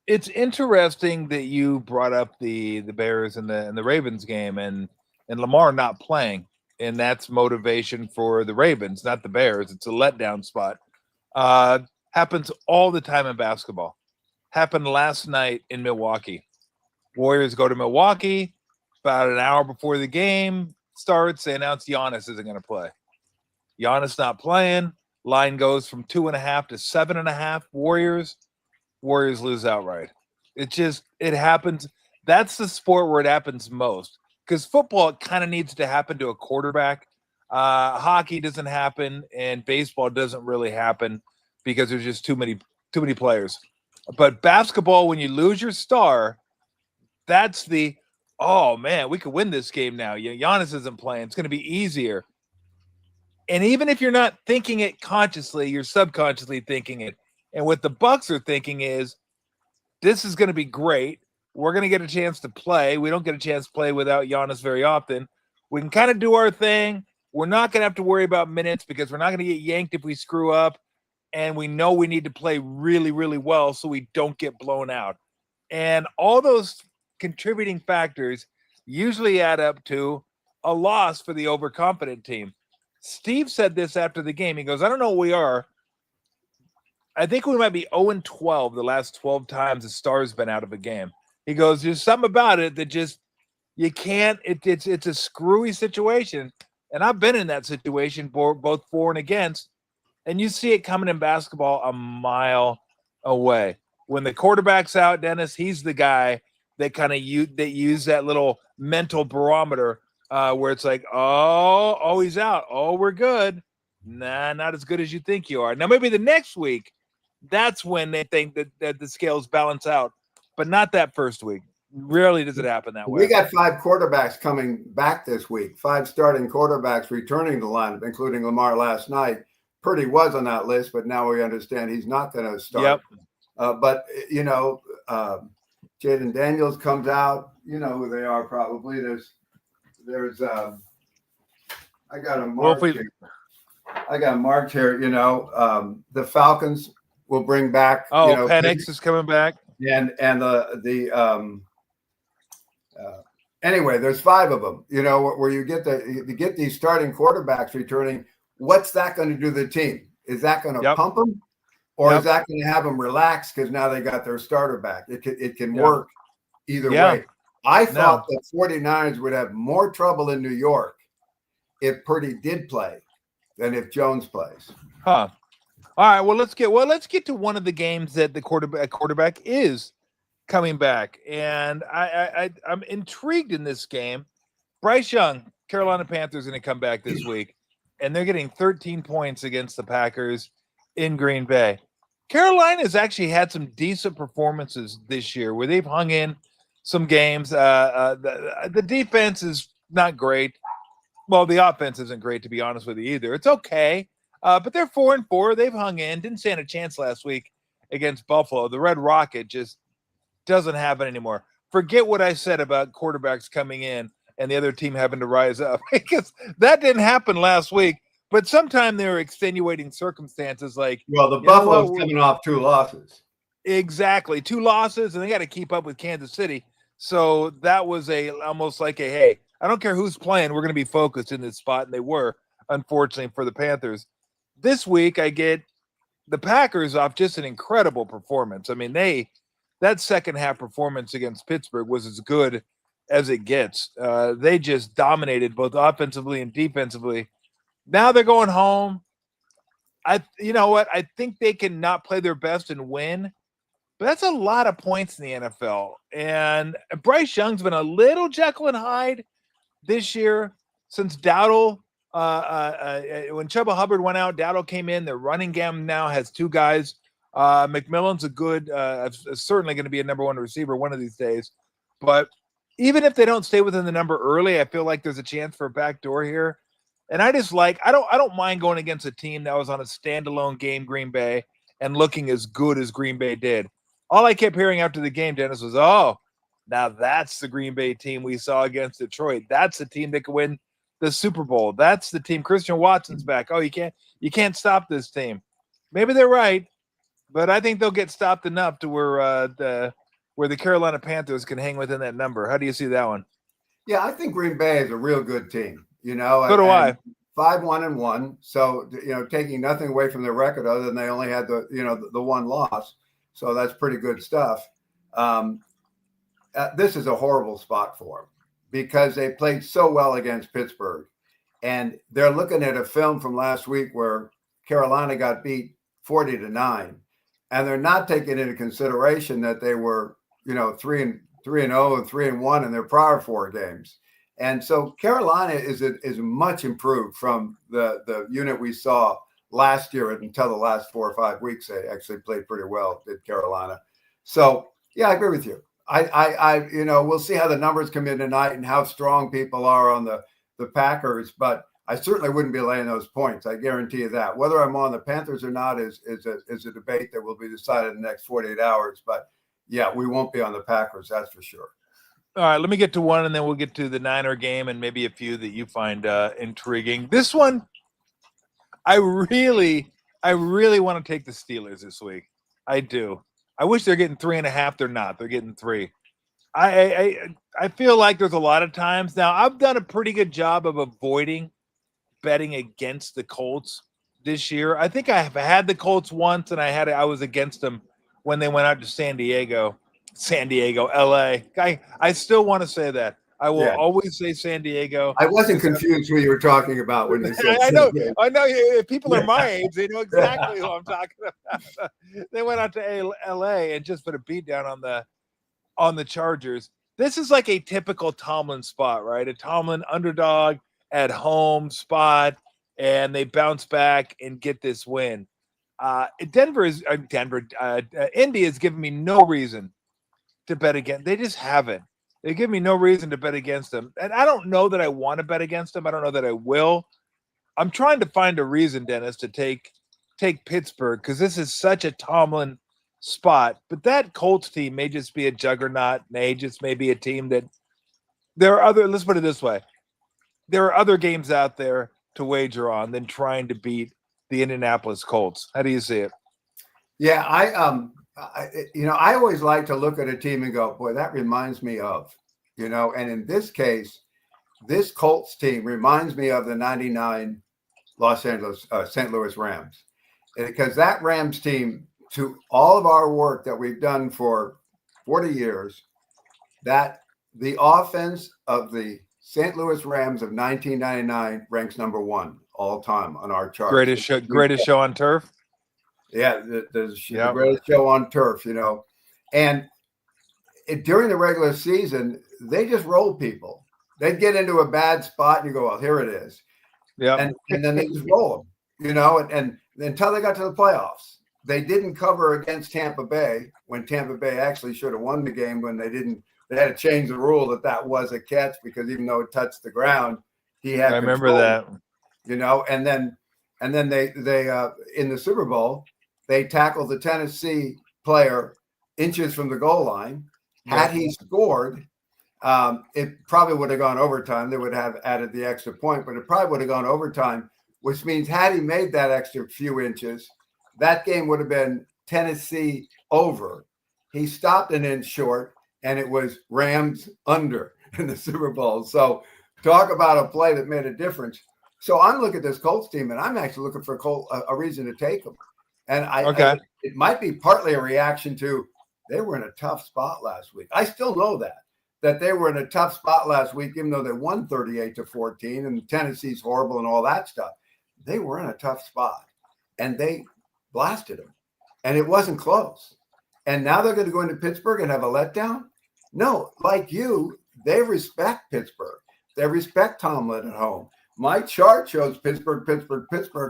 It's interesting that you brought up the Bears and the Ravens game and Lamar not playing, and that's motivation for the Ravens, not the Bears. It's a letdown spot. Happens all the time in basketball. Happened last night in Milwaukee. Warriors go to Milwaukee about an hour before the game starts. They announce Giannis isn't going to play. Giannis not playing. Line goes from 2.5 to 7.5. Warriors lose outright. It happens. That's the sport where it happens most, because football, it kind of needs to happen to a quarterback. Hockey doesn't happen, and baseball doesn't really happen because there's just too many players. But basketball, when you lose your star, that's the, oh man, we could win this game now. Giannis isn't playing. It's going to be easier. And even if you're not thinking it consciously, you're subconsciously thinking it. And what the Bucks are thinking is, this is going to be great. We're going to get a chance to play. We don't get a chance to play without Giannis very often. We can kind of do our thing. We're not going to have to worry about minutes because we're not going to get yanked if we screw up. And we know we need to play really, really well so we don't get blown out. And all those contributing factors usually add up to a loss for the overconfident team. Steve said this after the game. He goes, I don't know what we are. I think we might be 0-12 the last 12 times the Star's been out of a game. He goes, there's something about it that just, you can't, it's a screwy situation. And I've been in that situation both for and against. And you see it coming in basketball a mile away. When the quarterback's out, Dennis, he's the guy that kind of use that little mental barometer where it's like, oh, he's out. Oh, we're good. Nah, not as good as you think you are. Now, maybe the next week, that's when they think that the scales balance out, but not that first week. Rarely does it happen that way. We got 5 quarterbacks coming back this week, 5 starting quarterbacks returning to the lineup, including Lamar last night. Purdy was on that list, but now we understand he's not going to start. Yep. But, Jaden Daniels comes out. You know who they are probably. There's I got a mark here. The Falcons will bring back. Penix is coming back. And anyway, there's 5 of them. Where you get these starting quarterbacks returning. What's that going to do to the team? Is that going to pump them, or is that going to have them relax because now they got their starter back? It can work either way. I thought the 49ers would have more trouble in New York if Purdy did play than if Jones plays. Huh. All right. Well, let's get to one of the games that the quarterback is coming back, and I'm intrigued in this game. Bryce Young, Carolina Panthers, going to come back this week. And they're getting 13 points against the Packers in Green Bay. Carolina's actually had some decent performances this year where they've hung in some games. The defense is not great. Well, the offense isn't great, to be honest with you, either. It's okay, but they're 4-4. They've hung in. Didn't stand a chance last week against Buffalo. The Red Rocket just doesn't have it anymore. Forget what I said about quarterbacks coming in and the other team having to rise up, because that didn't happen last week. But sometimes there are extenuating circumstances like, the Buffalo's coming off 2 losses. Exactly. 2 losses, and they got to keep up with Kansas City. So that was almost like hey, I don't care who's playing, we're going to be focused in this spot. And they were, unfortunately, for the Panthers. This week, I get the Packers off just an incredible performance. I mean, that second half performance against Pittsburgh was as good as it gets. They just dominated both offensively and defensively. Now they're going home. You know what? I think they can not play their best and win, but that's a lot of points in the NFL. And Bryce Young's been a little Jekyll and Hyde this year since Dowdle. When Chuba Hubbard went out, Dowdle came in. Their running game now has 2 guys. McMillan's a good, certainly going to be a number 1 receiver one of these days. But even if they don't stay within the number early, I feel like there's a chance for a backdoor here. And I don't mind going against a team that was on a standalone game, Green Bay, and looking as good as Green Bay did. All I kept hearing after the game, Dennis, was, oh, now that's the Green Bay team we saw against Detroit. That's the team that could win the Super Bowl. That's the team. Christian Watson's back. Oh, you can't stop this team. Maybe they're right, but I think they'll get stopped enough to where the Carolina Panthers can hang within that number. How do you see that one? Yeah, I think Green Bay is a real good team. You know, so do I. 5-1-1. So, taking nothing away from their record other than they only had the one loss. So that's pretty good stuff. This is a horrible spot for them because they played so well against Pittsburgh. And they're looking at a film from last week where Carolina got beat 40-9. And they're not taking into consideration that they were, 3-0 and 3-1 in their prior 4 games. And so Carolina is much improved from the unit we saw last year until the last 4 or 5 weeks. They actually played pretty well, did Carolina. So yeah, I agree with you. I we'll see how the numbers come in tonight and how strong people are on the Packers, but I certainly wouldn't be laying those points. I guarantee you that. Whether I'm on the Panthers or not is a debate that will be decided in the next 48 hours. But yeah, we won't be on the Packers, that's for sure. All right, let me get to one, and then we'll get to the Niner game and maybe a few that you find intriguing. This one, I really want to take the Steelers this week. I do. I wish they're getting 3.5. They're not. They're getting 3. I feel like there's a lot of times now. I've done a pretty good job of avoiding betting against the Colts this year. I think I've had the Colts once, and I was against them when they went out to San Diego, LA. I still want to say that. I will always say San Diego. I wasn't confused who you were talking about when you said I know. If people are my age, they know exactly who I'm talking about. They went out to LA and just put a beat down on the Chargers. This is like a typical Tomlin spot, right? A Tomlin underdog at home spot, and they bounce back and get this win. Indy has given me no reason to bet against. They just haven't. They give me no reason to bet against them. And I don't know that I want to bet against them. I don't know that I will. I'm trying to find a reason, Dennis, to take Pittsburgh because this is such a Tomlin spot. But that Colts team may just be a juggernaut. May just may be a team that let's put it this way. There are other games out there to wager on than trying to beat the Indianapolis Colts. How do you see it? Yeah, I always like to look at a team and go, boy, that reminds me of, and in this case, this Colts team reminds me of the 99 St. Louis Rams, because that Rams team, to all of our work that we've done for 40 years, that the offense of the St. Louis Rams of 1999 ranks number 1 all time on our chart. Greatest show on turf. Yeah, the greatest show on turf, And during the regular season, they just rolled people. They'd get into a bad spot and you go, well, here it is. Yeah. And then they just roll them, and until they got to the playoffs. They didn't cover against Tampa Bay when Tampa Bay actually should have won the game when they didn't. They had to change the rule that was a catch because even though it touched the ground, he had I remember that. And then they in the Super Bowl, they tackled the Tennessee player inches from the goal line. Had he scored, it probably would have gone overtime. They would have added the extra point, but it probably would have gone overtime, which means had he made that extra few inches, that game would have been Tennessee over. He stopped an inch short, and it was Rams under in the Super Bowl. So talk about a play that made a difference. So I'm looking at this Colts team, and I'm actually looking for a reason to take them. And it might be partly a reaction to they were in a tough spot last week. I still know that they were in a tough spot last week, even though they won 38-14 and Tennessee's horrible and all that stuff. They were in a tough spot, and they blasted them, and it wasn't close. And now they're going to go into Pittsburgh and have a letdown? No, like you, they respect Pittsburgh. They respect Tomlin at home. My chart shows Pittsburgh,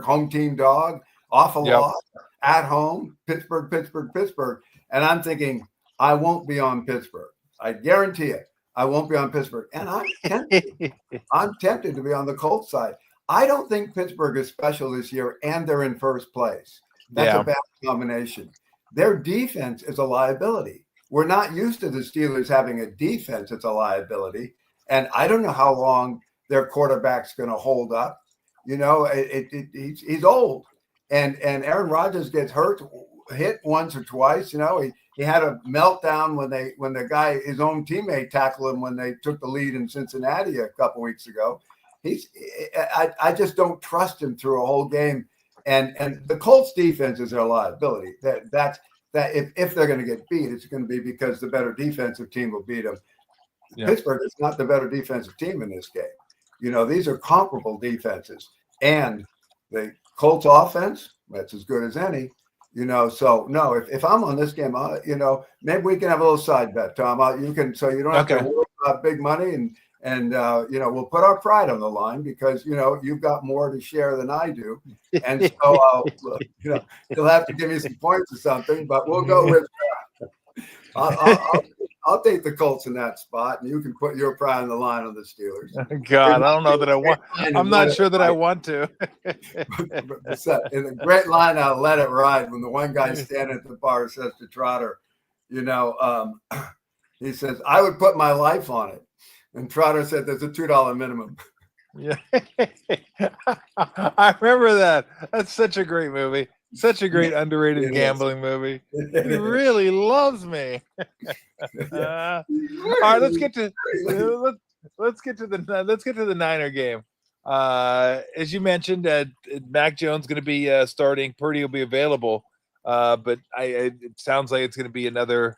home team dog, awful loss, at home, Pittsburgh. And I'm thinking, I won't be on Pittsburgh. I guarantee it. I won't be on Pittsburgh. And I'm tempted to be on the Colts side. I don't think Pittsburgh is special this year, and they're in first place. That's a bad combination. Their defense is a liability. We're not used to the Steelers having a defense that's a liability. And I don't know how long their quarterback's going to hold up. You know, he's old. And Aaron Rodgers gets hit once or twice. You know, he had a meltdown when the guy, his own teammate, tackled him when they took the lead in Cincinnati a couple weeks ago. I just don't trust him through a whole game. And the Colts defense is their liability. That if they're going to get beat, it's going to be because the better defensive team will beat them. Yeah. Pittsburgh is not the better defensive team in this game. You know, these are comparable defenses. And the Colts offense, that's as good as any. You know, so no, if I'm on this game, you know, maybe we can have a little side bet, Tom. You can, so you don't have to worry about big money, and you know, we'll put our pride on the line because, you know, you've got more to share than I do. And so, you know, you'll have to give me some points or something, but we'll go with, I'll take the Colts in that spot, and you can put your pride on the line on the Steelers. God, I don't know that I want. I'm not sure that I want to. In a great line, I'll let it ride. When the one guy standing at the bar says to Trotter, you know, he says, "I would put my life on it," and Trotter said, "There's a $2 minimum." Yeah, I remember that. That's such a great movie. Such a great underrated gambling movie. He really loves me. All right, let's get to the Niner game. As you mentioned, Mac Jones going to be starting. Purdy will be available, but it sounds like it's going to be another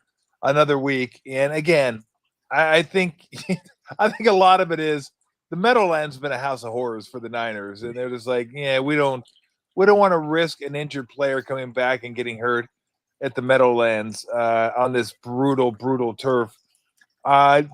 week. And again, I think a lot of it is the Meadowlands has been a house of horrors for the Niners, and they're just like, yeah, we don't want to risk an injured player coming back and getting hurt at the Meadowlands on this brutal turf. I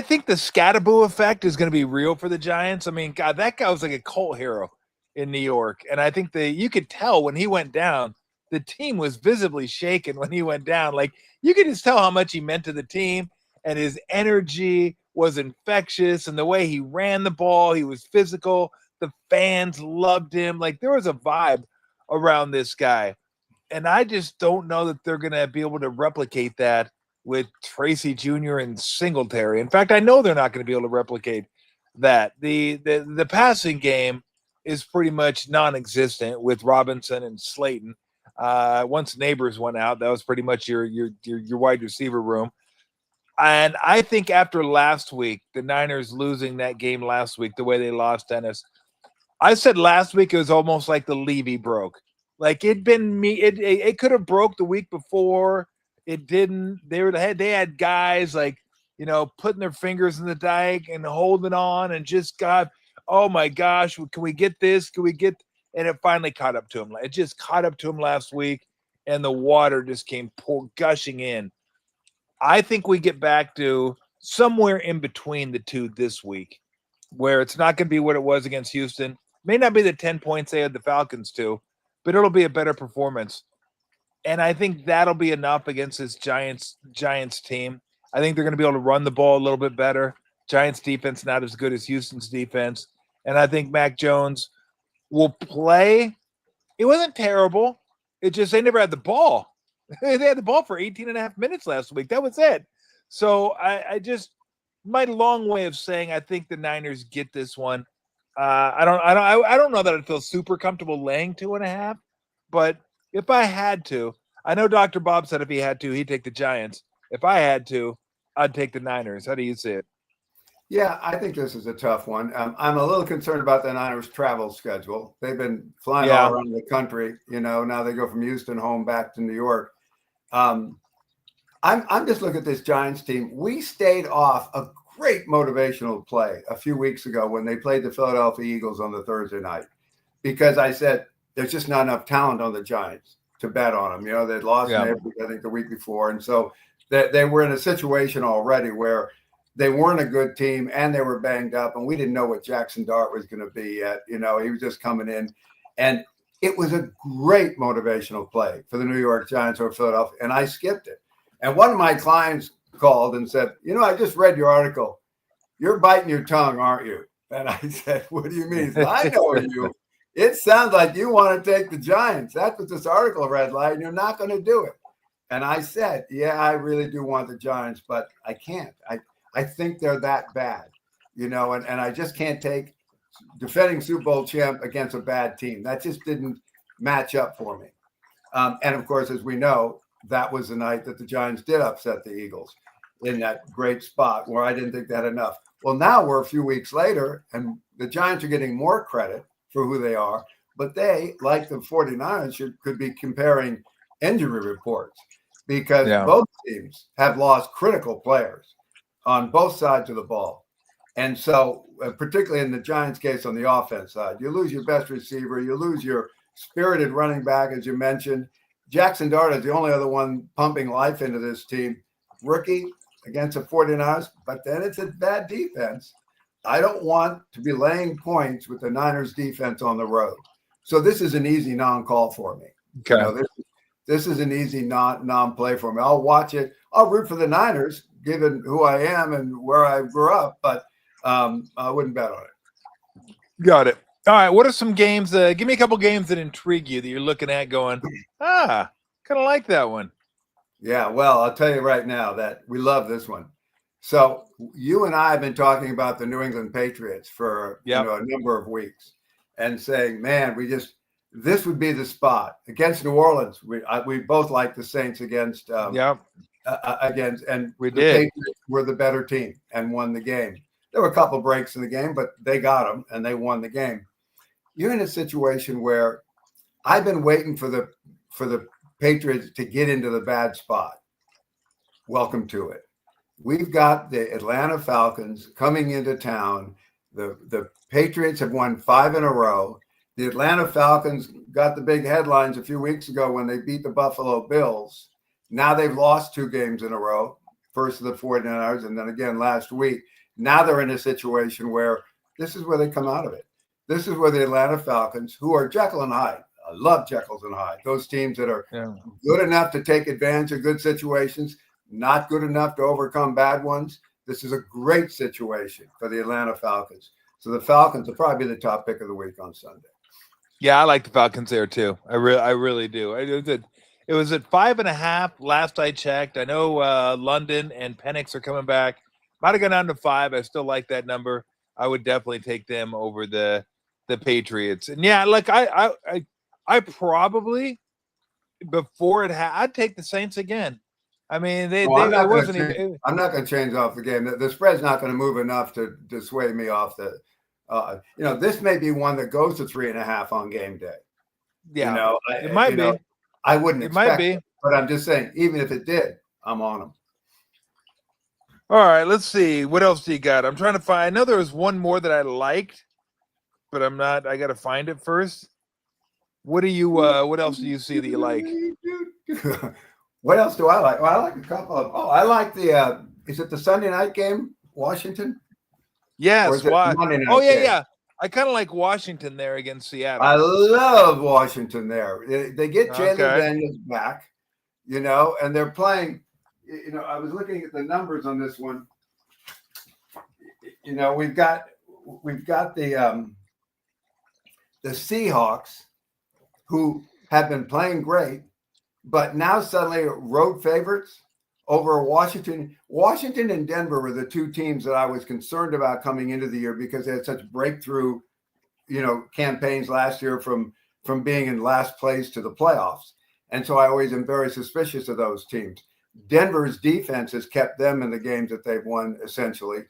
think the Scatterboo effect is going to be real for the Giants. I mean, God, that guy was like a cult hero in New York. And I think you could tell when he went down, the team was visibly shaken when he went down. Like, you could just tell how much he meant to the team, and his energy was infectious, and the way he ran the ball, he was physical. The fans loved him. Like, there was a vibe around this guy. And I just don't know that they're going to be able to replicate that with Tracy Jr. and Singletary. In fact, I know they're not going to be able to replicate that. The passing game is pretty much non-existent with Robinson and Slayton. Once Neighbors went out, that was pretty much your wide receiver room. And I think after last week, the Niners losing that game last week, the way they lost Dennis, I said last week it was almost like the Levy broke. Like, it could have broke the week before. It didn't. They had guys like, you know, putting their fingers in the dike and holding on and just got, oh my gosh, can we get this? Can we get? And it finally caught up to him. It just caught up to him last week, and the water just came gushing in. I think we get back to somewhere in between the two this week, where it's not going to be what it was against Houston. May not be the 10 points they had the Falcons to, but it'll be a better performance. And I think that'll be enough against this Giants team. I think they're going to be able to run the ball a little bit better. Giants defense not as good as Houston's defense. And I think Mac Jones will play. It wasn't terrible. It just they never had the ball. They had the ball for 18 and a half minutes last week. That was it. So I just my long way of saying I think the Niners get this one. I don't know that I'd feel super comfortable laying 2.5, but if I had to, I know Dr. Bob said if he had to, he'd take the Giants. If I had to, I'd take the Niners. How do you see it? Yeah, I think this is a tough one. I'm a little concerned about the Niners' travel schedule. They've been flying all around the country. You know, now they go from Houston home back to New York. I'm just looking at this Giants team. We stayed off a great motivational play a few weeks ago when they played the Philadelphia Eagles on the Thursday night, because I said there's just not enough talent on the Giants to bet on them. You know, they'd lost I think the week before, and so they were in a situation already where they weren't a good team and they were banged up, and we didn't know what Jackson Dart was going to be yet. You know, he was just coming in, and it was a great motivational play for the New York Giants or Philadelphia, and I skipped it. And one of my clients called and said, I just read your article. You're biting your tongue, aren't you? And I said, what do you mean? He said, I know you. It sounds like you want to take the Giants. That's what this article read like, and you're not going to do it. And I said, yeah, I really do want the Giants, but I can't. I think they're that bad, and I just can't take defending Super Bowl champ against a bad team. That just didn't match up for me. And, of course, as we know, that was the night that the Giants did upset the Eagles in that great spot where I didn't think they had enough. Well, now we're a few weeks later, and the Giants are getting more credit for who they are, but they, like the 49ers, could be comparing injury reports because both teams have lost critical players on both sides of the ball. And so, particularly in the Giants' case on the offense side, you lose your best receiver, you lose your spirited running back, as you mentioned. Jackson Dart is the only other one pumping life into this team. Rookie against the 49ers, but then it's a bad defense. I don't want to be laying points with the Niners defense on the road. So this is an easy non-call for me. Okay. This is an easy non-play for me. I'll watch it. I'll root for the Niners, given who I am and where I grew up, but I wouldn't bet on it. Got it. All right. What are some games? Give me a couple games that intrigue you that you're looking at going, kind of like that one. Yeah, well, I'll tell you right now that we love this one. So you and I have been talking about the New England Patriots for a number of weeks and saying, man, this would be the spot against New Orleans. We both like the Saints against and we the did. Patriots were the better team and won the game. There were a couple of breaks in the game, but they got them and they won the game. You're in a situation where I've been waiting for the Patriots to get into the bad spot. Welcome to it. We've got the Atlanta Falcons coming into town. The Patriots have won 5 in a row. The Atlanta Falcons got the big headlines a few weeks ago when they beat the Buffalo Bills. Now they've lost 2 games in a row, first to the 49ers and then again last week. Now they're in a situation where this is where they come out of it. This is where the Atlanta Falcons, who are Jekyll and Hyde, I love Jekylls and Hyde, those teams that are good enough to take advantage of good situations, not good enough to overcome bad ones. This is a great situation for the Atlanta Falcons. So the Falcons will probably be the top pick of the week on Sunday. Yeah, I like the Falcons there too. I really do. It was at 5.5 last I checked. I know London and Penix are coming back. Might have gone down to 5. I still like that number. I would definitely take them over the Patriots. And yeah, like I probably before I'd take the Saints again. I mean, I'm not going to change off the game. The spread's not going to move enough to sway me off the. This may be one that goes to 3.5 on game day. Yeah, it might be. I wouldn't expect it, but I'm just saying, even if it did, I'm on them. All right, let's see. What else do you got? I'm trying to find. I know there was one more that I liked, but I'm not. I got to find it first. What else do you see that you like? What else do I like? Well, I like a couple of. Oh, I like the. Is it the Sunday night game, Washington? Yes. Monday night game? Yeah. I kind of like Washington there against Seattle. I love Washington there. They get Chandler Daniels back, and they're playing. I was looking at the numbers on this one. We've got the Seahawks, who have been playing great, but now suddenly road favorites over Washington. Washington and Denver were the 2 teams that I was concerned about coming into the year because they had such breakthrough, campaigns last year from being in last place to the playoffs. And so I always am very suspicious of those teams. Denver's defense has kept them in the games that they've won, essentially.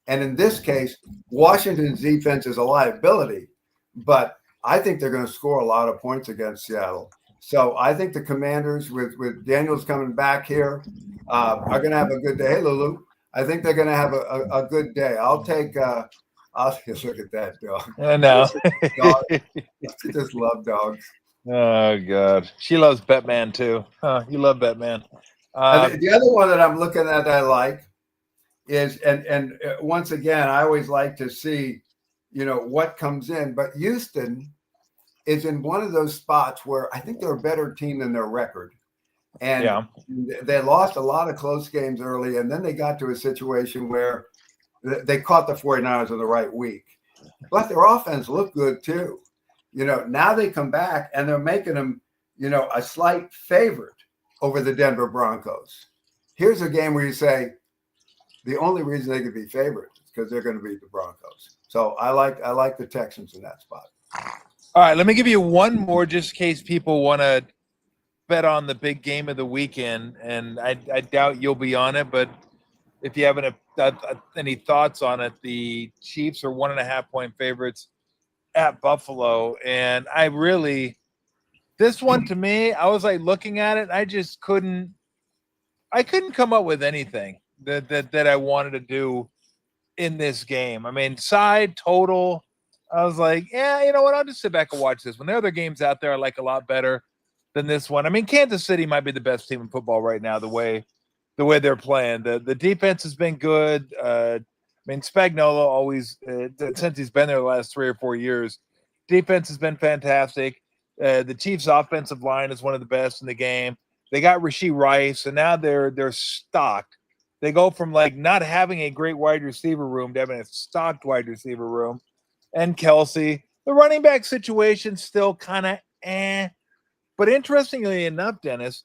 And in this case, Washington's defense is a liability, but I think they're going to score a lot of points against Seattle. So I think the Commanders, with Daniels coming back here, are going to have a good day. Hey, Lulu, I think they're going to have a good day. I'll take I'll just look at that dog. I know. She just love dogs. Oh, God. She loves Batman, too. You love Batman. The other one that I'm looking at that I like is, and once again, I always like to see, what comes in. But Houston is in one of those spots where I think they're a better team than their record. And they lost a lot of close games early, and then they got to a situation where they caught the 49ers in the right week. But their offense looked good too. Now they come back and they're making them, a slight favorite over the Denver Broncos. Here's a game where you say the only reason they could be favorites is because they're going to beat the Broncos. So I like the Texans in that spot. All right, let me give you one more just in case people want to bet on the big game of the weekend, and I doubt you'll be on it, but if you have any thoughts on it, the Chiefs are 1.5-point favorites at Buffalo, and this one to me, I was like looking at it, I couldn't come up with anything that I wanted to do in this game. I mean, side total, I was like, yeah, you know what? I'll just sit back and watch this one. There are other games out there I like a lot better than this one. I mean, Kansas City might be the best team in football right now, the way they're playing. The defense has been good. I mean, Spagnuolo always, since he's been there the last 3 or 4 years, defense has been fantastic. The Chiefs' offensive line is one of the best in the game. They got Rashee Rice, and now they're stocked. They go from like not having a great wide receiver room to having a stocked wide receiver room. And Kelsey, the running back situation still kind of But interestingly enough, Dennis,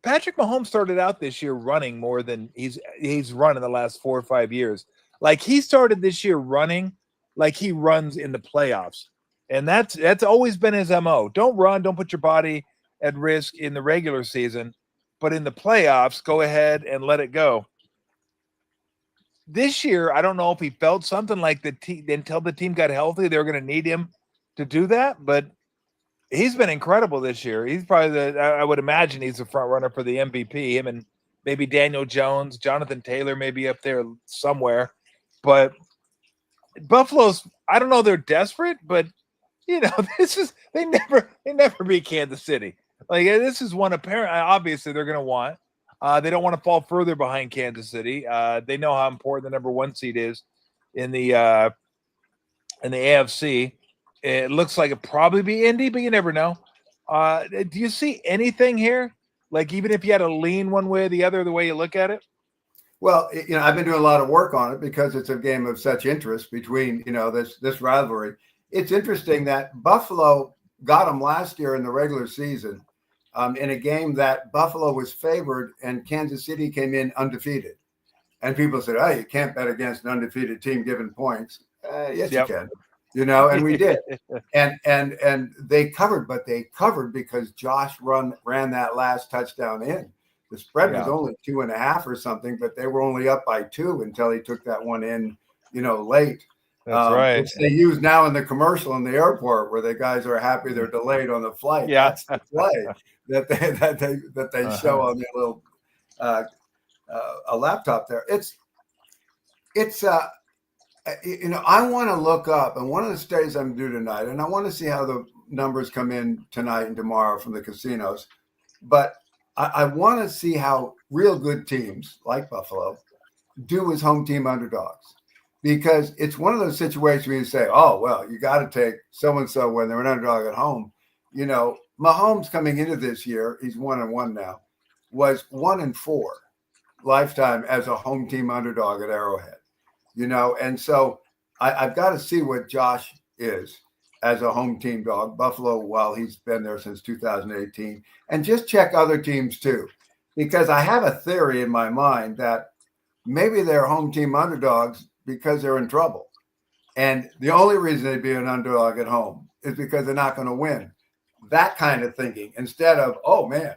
Patrick Mahomes started out this year running more than he's run in the last 4 or 5 years. Like he started this year running like he runs in the playoffs. And that's always been his MO. Don't run, don't put your body at risk in the regular season, but in the playoffs, go ahead and let it go. This year, I don't know if he felt something like until the team got healthy, they were going to need him to do that, but he's been incredible this year. He's probably I would imagine he's the front runner for the MVP. Him and maybe Daniel Jones, Jonathan Taylor may be up there somewhere. But Buffalo's, I don't know, they're desperate, but they never beat Kansas City. Like this is one apparent. Obviously, they're going to want. They don't want to fall further behind Kansas City. They know how important the number 1 seed is in the AFC. It looks like it'd probably be Indy, but you never know. Do you see anything here? Like even if you had to lean one way or the other, the way you look at it? Well, I've been doing a lot of work on it because it's a game of such interest between, this rivalry. It's interesting that Buffalo got them last year in the regular season in a game that Buffalo was favored and Kansas City came in undefeated. And people said, oh, you can't bet against an undefeated team giving points. Yes, you can. And we did. And they covered, but they covered because Josh ran that last touchdown in. The spread was only 2.5 or something, but they were only up by 2 until he took that one in, late. That's right. Which they use now in the commercial in the airport where the guys are happy they're delayed on the flight. Yeah. That's the play that they show on their little a laptop there. I want to look up, and one of the studies I'm due tonight, and I want to see how the numbers come in tonight and tomorrow from the casinos, but I want to see how real good teams like Buffalo do as home team underdogs, because it's one of those situations where you say, oh, well, you got to take so-and-so when they're an underdog at home. Mahomes coming into this year, he's 1-1 now, was 1-4 lifetime as a home team underdog at Arrowhead. And so I've got to see what Josh is as a home team dog. Buffalo, while he's been there since 2018, and just check other teams too, because I have a theory in my mind that maybe they're home team underdogs because they're in trouble. And the only reason they'd be an underdog at home is because they're not going to win. That kind of thinking instead of, oh man,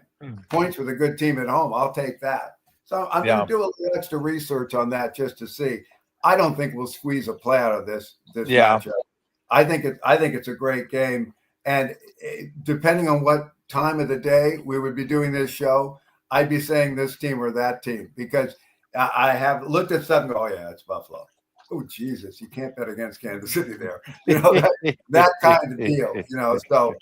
points with a good team at home, I'll take that. So I'm going to do a little extra research on that just to see. I don't think we'll squeeze a play out of this matchup. I think it's a great game, and depending on what time of the day we would be doing this show, I'd be saying this team or that team, because I have looked at something. Oh yeah, it's Buffalo. Oh Jesus, you can't bet against Kansas City there. That kind of deal. So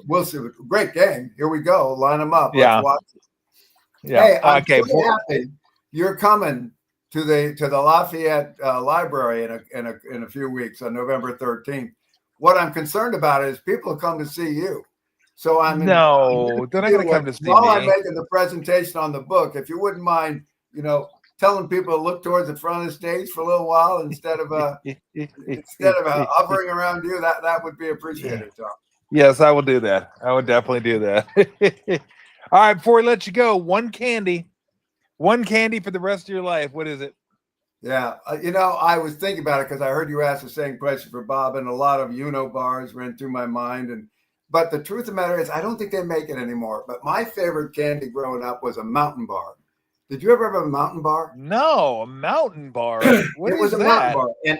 we'll see. Great game. Here we go. Line them up. Let's watch it. Yeah. Hey, I'm so happy you're coming to the Lafayette Library in a few weeks on November 13th. What I'm concerned about is people come to see you. So I'm no, they're not going to come to see while me. I'm making the presentation on the book. If you wouldn't mind, telling people to look towards the front of the stage for a little while instead of hovering around you, that would be appreciated, Tom. Yes, I will do that. I would definitely do that. All right, before we let you go, one candy for the rest of your life. What is it? Yeah, I was thinking about it because I heard you ask the same question for Bob, and a lot of bars ran through my mind. But the truth of the matter is, I don't think they make it anymore. But my favorite candy growing up was a Mountain Bar. Did you ever have a Mountain Bar? No, a Mountain Bar. What it was is a that? Mountain Bar, and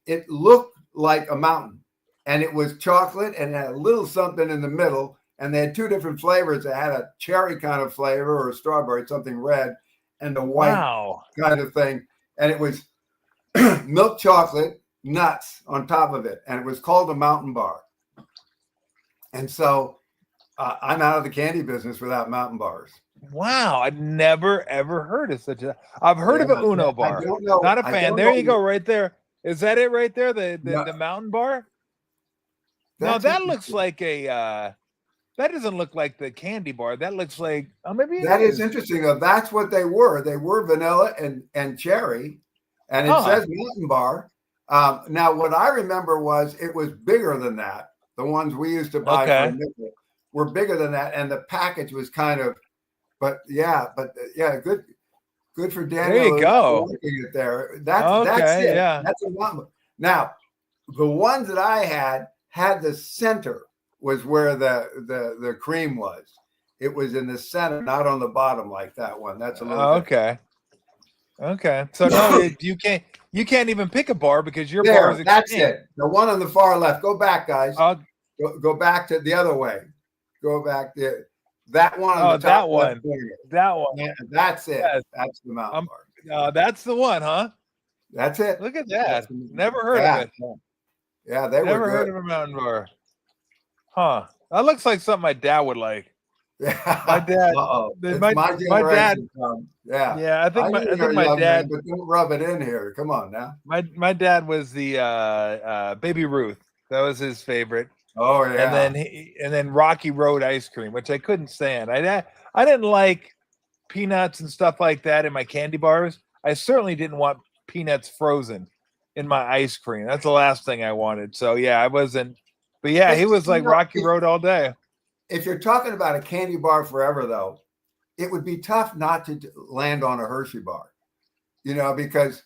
it looked like a mountain, and it was chocolate and had a little something in the middle, and they had two different flavors. It had a cherry kind of flavor or a strawberry, something red, and a white kind of thing, and it was milk chocolate, nuts on top of it, and it was called a Mountain Bar. And so I'm out of the candy business without Mountain Bars. Wow, I've never ever heard of such a. I've heard of an Uno bar. I don't know. Not a fan. There you go, right there. Is that it, right there? The Mountain Bar. No, that looks like a. That doesn't look like the candy bar. That looks like maybe that is interesting. Though that's what they were. They were vanilla and cherry, and it says Mountain Bar. Now, what I remember was it was bigger than that. The ones we used to buy for a nickel were bigger than that, and the package was kind of. But good for Daniel. There you go. Working it there. That's it. Yeah. That's a number. Now, the ones that I had the center was where the cream was. It was in the center, not on the bottom like that one. That's a little okay. So no, you can't even pick a bar because your bar is that's it. The one on the far left. Go back, guys. Go back to the other way. Go back there. That one on the top left corner. That one. Yeah, that's it. Yes. That's the Mountain Bar. That's the one, huh? That's it. Look at that. Never heard of it. Yeah, they never were good. heard of a Mountain Bar. Huh. That looks like something my dad would like. Yeah. My dad. My dad. Yeah. Yeah, I think my dad. But don't rub it in here. Come on now. My dad was the Baby Ruth. That was his favorite. Oh yeah. And then Rocky Road ice cream, which I couldn't stand. I didn't like peanuts and stuff like that in my candy bars. I certainly didn't want peanuts frozen in my ice cream. That's the last thing I wanted. So yeah, I wasn't. But yeah, he was like Rocky Road all day. If you're talking about a candy bar forever, though, it would be tough not to land on a Hershey bar, because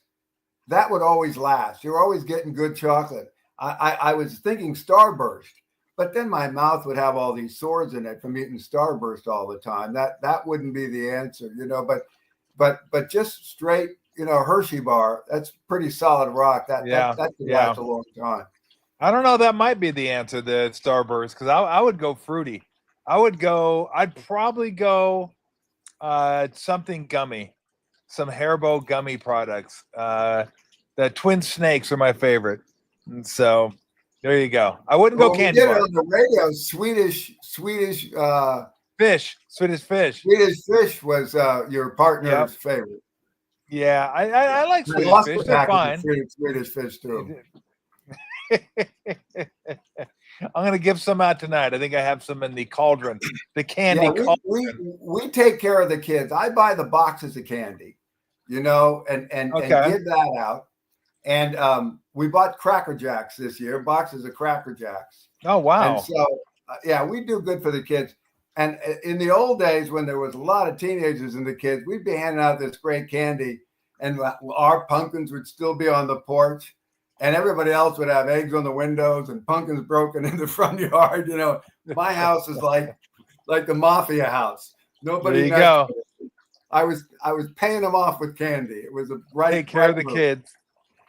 that would always last. You're always getting good chocolate. I was thinking Starburst, but then my mouth would have all these sores in it from eating Starburst all the time. That wouldn't be the answer, but just straight, Hershey bar, that's pretd solid rock. That could last a long time. I don't know. That might be the answer, the Starburst, because I would go fruity. I'd probably go something gummy, some Haribo gummy products. The Twin Snakes are my favorite. And so there you go. I wouldn't go candy bar. On the radio, Swedish fish. Swedish Fish was your partner's favorite. Yeah, I like Swedish Fish. They're fine. Swedish Fish too. I'm gonna give some out tonight. I think I have some in the cauldron, the candy cauldron. We take care of the kids. I buy the boxes of candy, and give that out. And we bought Cracker Jacks this year, boxes of Cracker Jacks. Oh, wow. And so, we do good for the kids. And in the old days, when there was a lot of teenagers and the kids, we'd be handing out this great candy, and our pumpkins would still be on the porch, and everybody else would have eggs on the windows and pumpkins broken in the front yard. My house is like the mafia house. Nobody. There you go. I was paying them off with candy. It was a take care of the kids.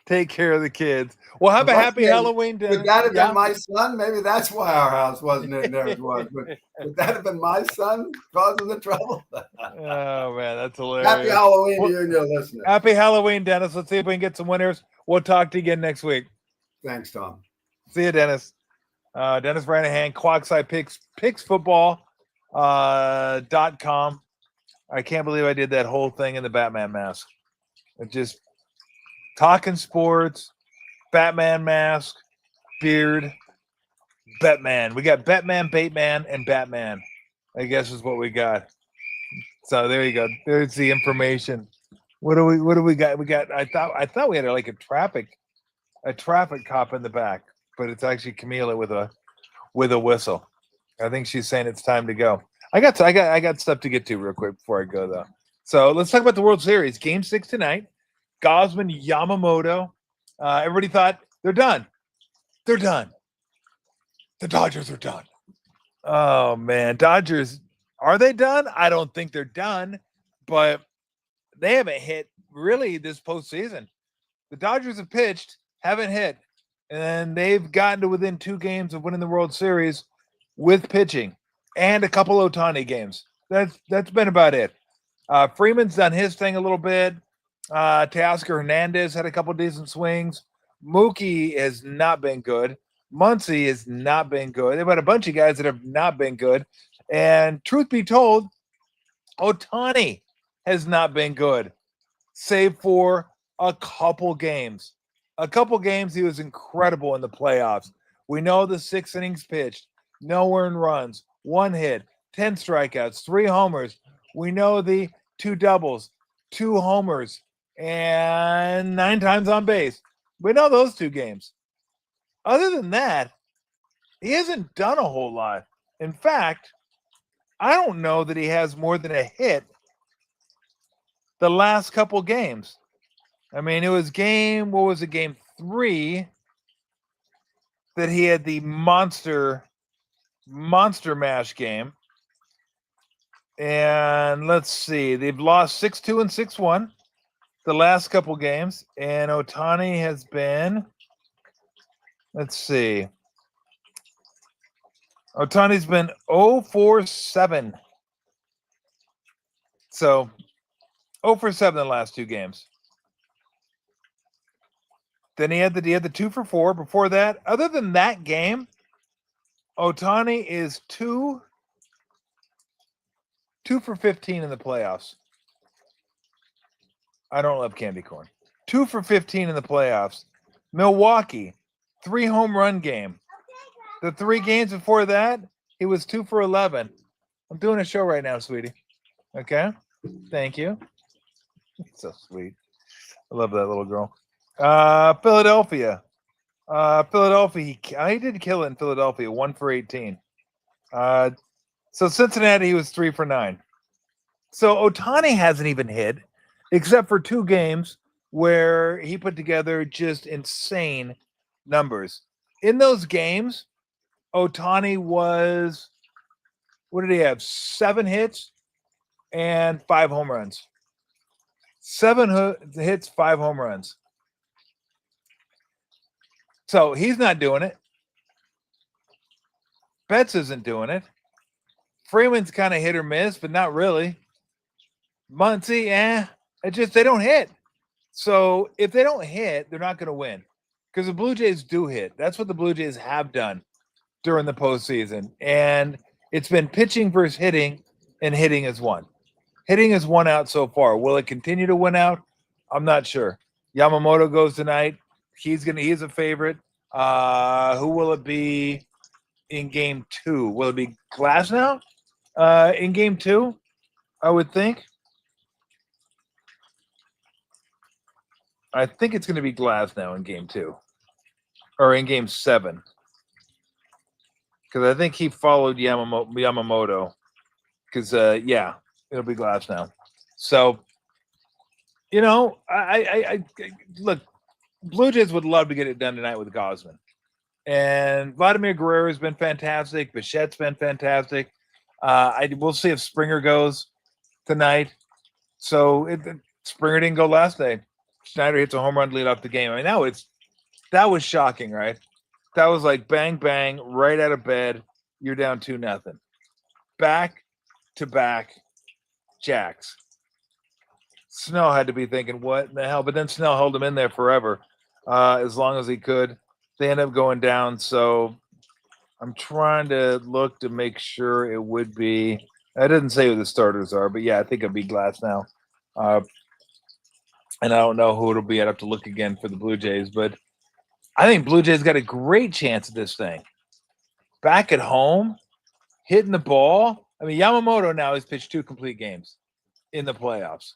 Take care of the kids. Well, have a happy Halloween dinner. Would that have been my son? Maybe that's why our house wasn't in there. It was. But would that have been my son causing the trouble? Oh, man, that's hilarious. Happy Halloween to you and your listeners. Happy Halloween, Dennis. Let's see if we can get some winners. We'll talk to you again next week. Thanks, Tom. See you, Dennis. Dennis Ranahan, Quackside Picks Football .com. I can't believe I did that whole thing in the Batman mask. It just talking sports, Batman mask, beard. Batman. We got Batman, Bateman, and Batman. I guess is what we got. So there you go. There's the information. What do we got? We got. I thought we had like a traffic cop in the back, but it's actually Camila with a whistle. I think she's saying it's time to go. I got stuff to get to real quick before I go though. So let's talk about the World Series. Game 6 tonight. Gausman, Yamamoto. Everybody thought they're done. They're done. The Dodgers are done. Oh man, Dodgers, are they done? I don't think they're done, but they haven't hit really this postseason. The Dodgers have pitched, haven't hit, and they've gotten to within 2 games of winning the World Series with pitching and a couple Ohtani games. That's been about it. Freeman's done his thing a little bit. Teoscar Hernandez had a couple decent swings. Mookie has not been good. Muncy has not been good. They've had a bunch of guys that have not been good. And truth be told, Ohtani has not been good, save for a couple games. A couple games he was incredible in the playoffs. We know the 6 innings pitched, no earned runs, 1 hit, 10 strikeouts, 3 homers. We know the 2 doubles, 2 homers, and 9 times on base. We know those 2 games. Other than that, he hasn't done a whole lot. In fact, I don't know that he has more than a hit the last couple games. I mean, it was game 3 that he had the monster mash game. And let's see, they've lost 6-2 and 6-1 the last couple games. And Ohtani has been, let's see, Ohtani's been 0-for-7. So 0-for-7 the last 2 games. Then he had the 2-for-4 before that. Other than that game, Ohtani is 2-for-15 in the playoffs. I don't love candy corn. 2-for-15 in the playoffs. Milwaukee, 3 home run game. The 3 games before that, he was 2-for-11. I'm doing a show right now, sweetie. Okay? Thank you. So sweet. I love that little girl. Philadelphia. He did kill it in Philadelphia, 1-for-18. So Cincinnati, he was 3-for-9. So Ohtani hasn't even hit, except for 2 games where he put together just insane numbers. In those games, Ohtani was, what did he have? 7 hits and 5 home runs. 7 hits, 5 home runs. So he's not doing it. Betts isn't doing it. Freeman's kind of hit or miss, but not really. Muncy, they don't hit. So if they don't hit, they're not going to win. Because the Blue Jays do hit. That's what the Blue Jays have done during the postseason. And it's been pitching versus hitting, and hitting has won. Hitting has won out so far. Will it continue to win out? I'm not sure. Yamamoto goes tonight. He's a favorite. Who will it be in game 2? Will it be Glasnow in game 2? I would think. I think it's going to be Glasnow in game 2 or in game 7. Because I think he followed Yamamoto. Because, it'll be Glasnow. So, I look, Blue Jays would love to get it done tonight with Gausman. And Vladimir Guerrero has been fantastic. Bichette's been fantastic. We'll see if Springer goes tonight. So Springer didn't go last night. Schneider hits a home run to lead off the game. I mean, that was shocking, right? That was like bang, bang, right out of bed. You're down 2-0. Back-to-back jacks. Snell had to be thinking, what in the hell? But then Snell held him in there forever, as long as he could. They end up going down. So I'm trying to look to make sure it would be. I didn't say who the starters are, but yeah, I think it'll be Glasnow. And I don't know who it'll be. I'd have to look again for the Blue Jays. But I think Blue Jays got a great chance at this thing. back at home, hitting the ball. I mean, Yamamoto now has pitched 2 complete games in the playoffs.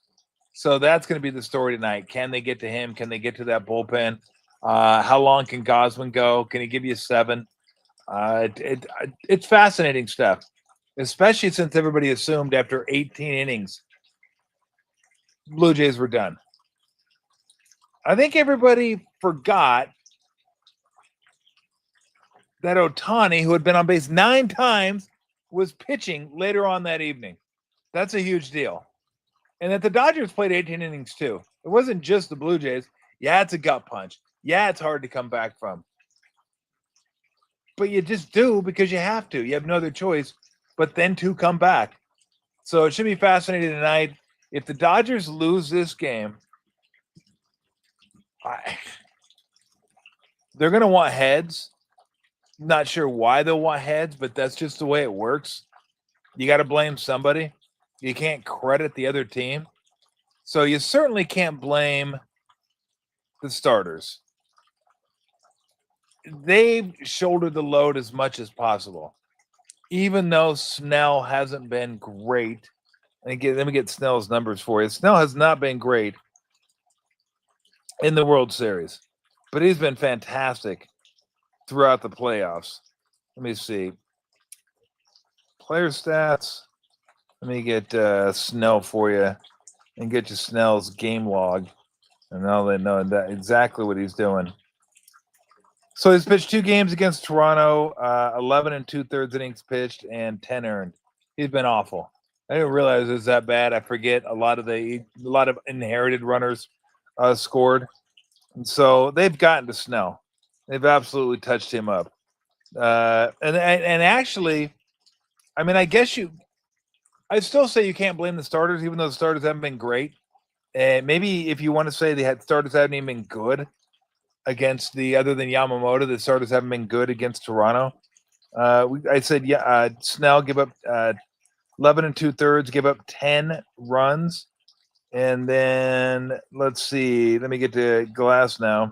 So that's going to be the story tonight. Can they get to him? Can they get to that bullpen? How long can Gosman go? Can he give you 7? It's fascinating stuff, especially since everybody assumed after 18 innings, Blue Jays were done. I think everybody forgot that Ohtani, who had been on base 9 times, was pitching later on that evening. That's a huge deal. And that the Dodgers played 18 innings too. It wasn't just the Blue Jays. Yeah, it's a gut punch. Yeah, it's hard to come back from. But you just do because you have to. You have no other choice but then to come back. So it should be fascinating tonight. If the Dodgers lose this game, they're going to want heads. Not sure why they'll want heads, but that's just the way it works. You got to blame somebody. You can't credit the other team. So you certainly can't blame the starters. They've shouldered the load as much as possible. Even though Snell hasn't been great. And again, let me get Snell's numbers for you. Snell has not been great in the World Series, but he's been fantastic throughout the playoffs. Let me see. Player stats. Let me get Snell for you and get you Snell's game log. And now they know that exactly what he's doing. So he's pitched 2 games against Toronto, 11 2/3 innings pitched, and 10 earned. He's been awful. I didn't realize it was that bad. I forget a lot of inherited runners scored. And so they've gotten to Snell. They've absolutely touched him up. And actually, I mean, I guess I still say you can't blame the starters, even though the starters haven't been great. And maybe if you want to say starters haven't even been good against other than Yamamoto, the starters haven't been good against Toronto. I said, Snell give up 11 2/3, give up 10 runs. And then let's see. Let me get to Glasnow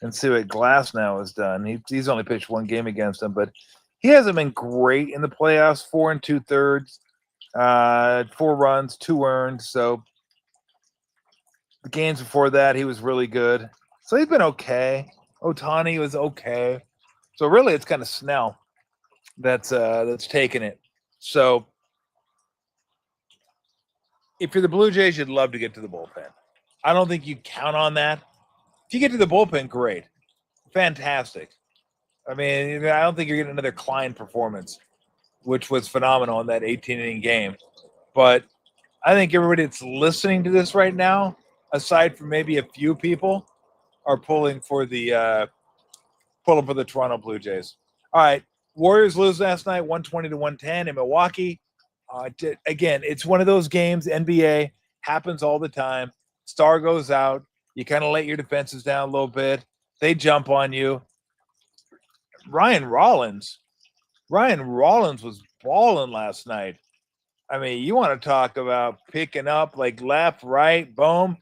and see what Glasnow has done. He's only pitched 1 game against him, but he hasn't been great in the playoffs. 4 2/3, 4 runs, 2 earned. So the games before that, he was really good. So he's been okay. Ohtani was okay. So really, it's kind of Snell that's taking it. So if you're the Blue Jays, you'd love to get to the bullpen. I don't think you count on that. If you get to the bullpen, great. Fantastic. I mean, I don't think you're getting another Klein performance, which was phenomenal in that 18-inning game. But I think everybody that's listening to this right now, aside from maybe a few people, are pulling for the Toronto Blue Jays. All right, Warriors lose last night, 120-110 in Milwaukee. Again, it's one of those games. NBA happens all the time. Star goes out. You kind of let your defenses down a little bit. They jump on you. Ryan Rollins was balling last night. I mean, you want to talk about picking up like left, right, boom,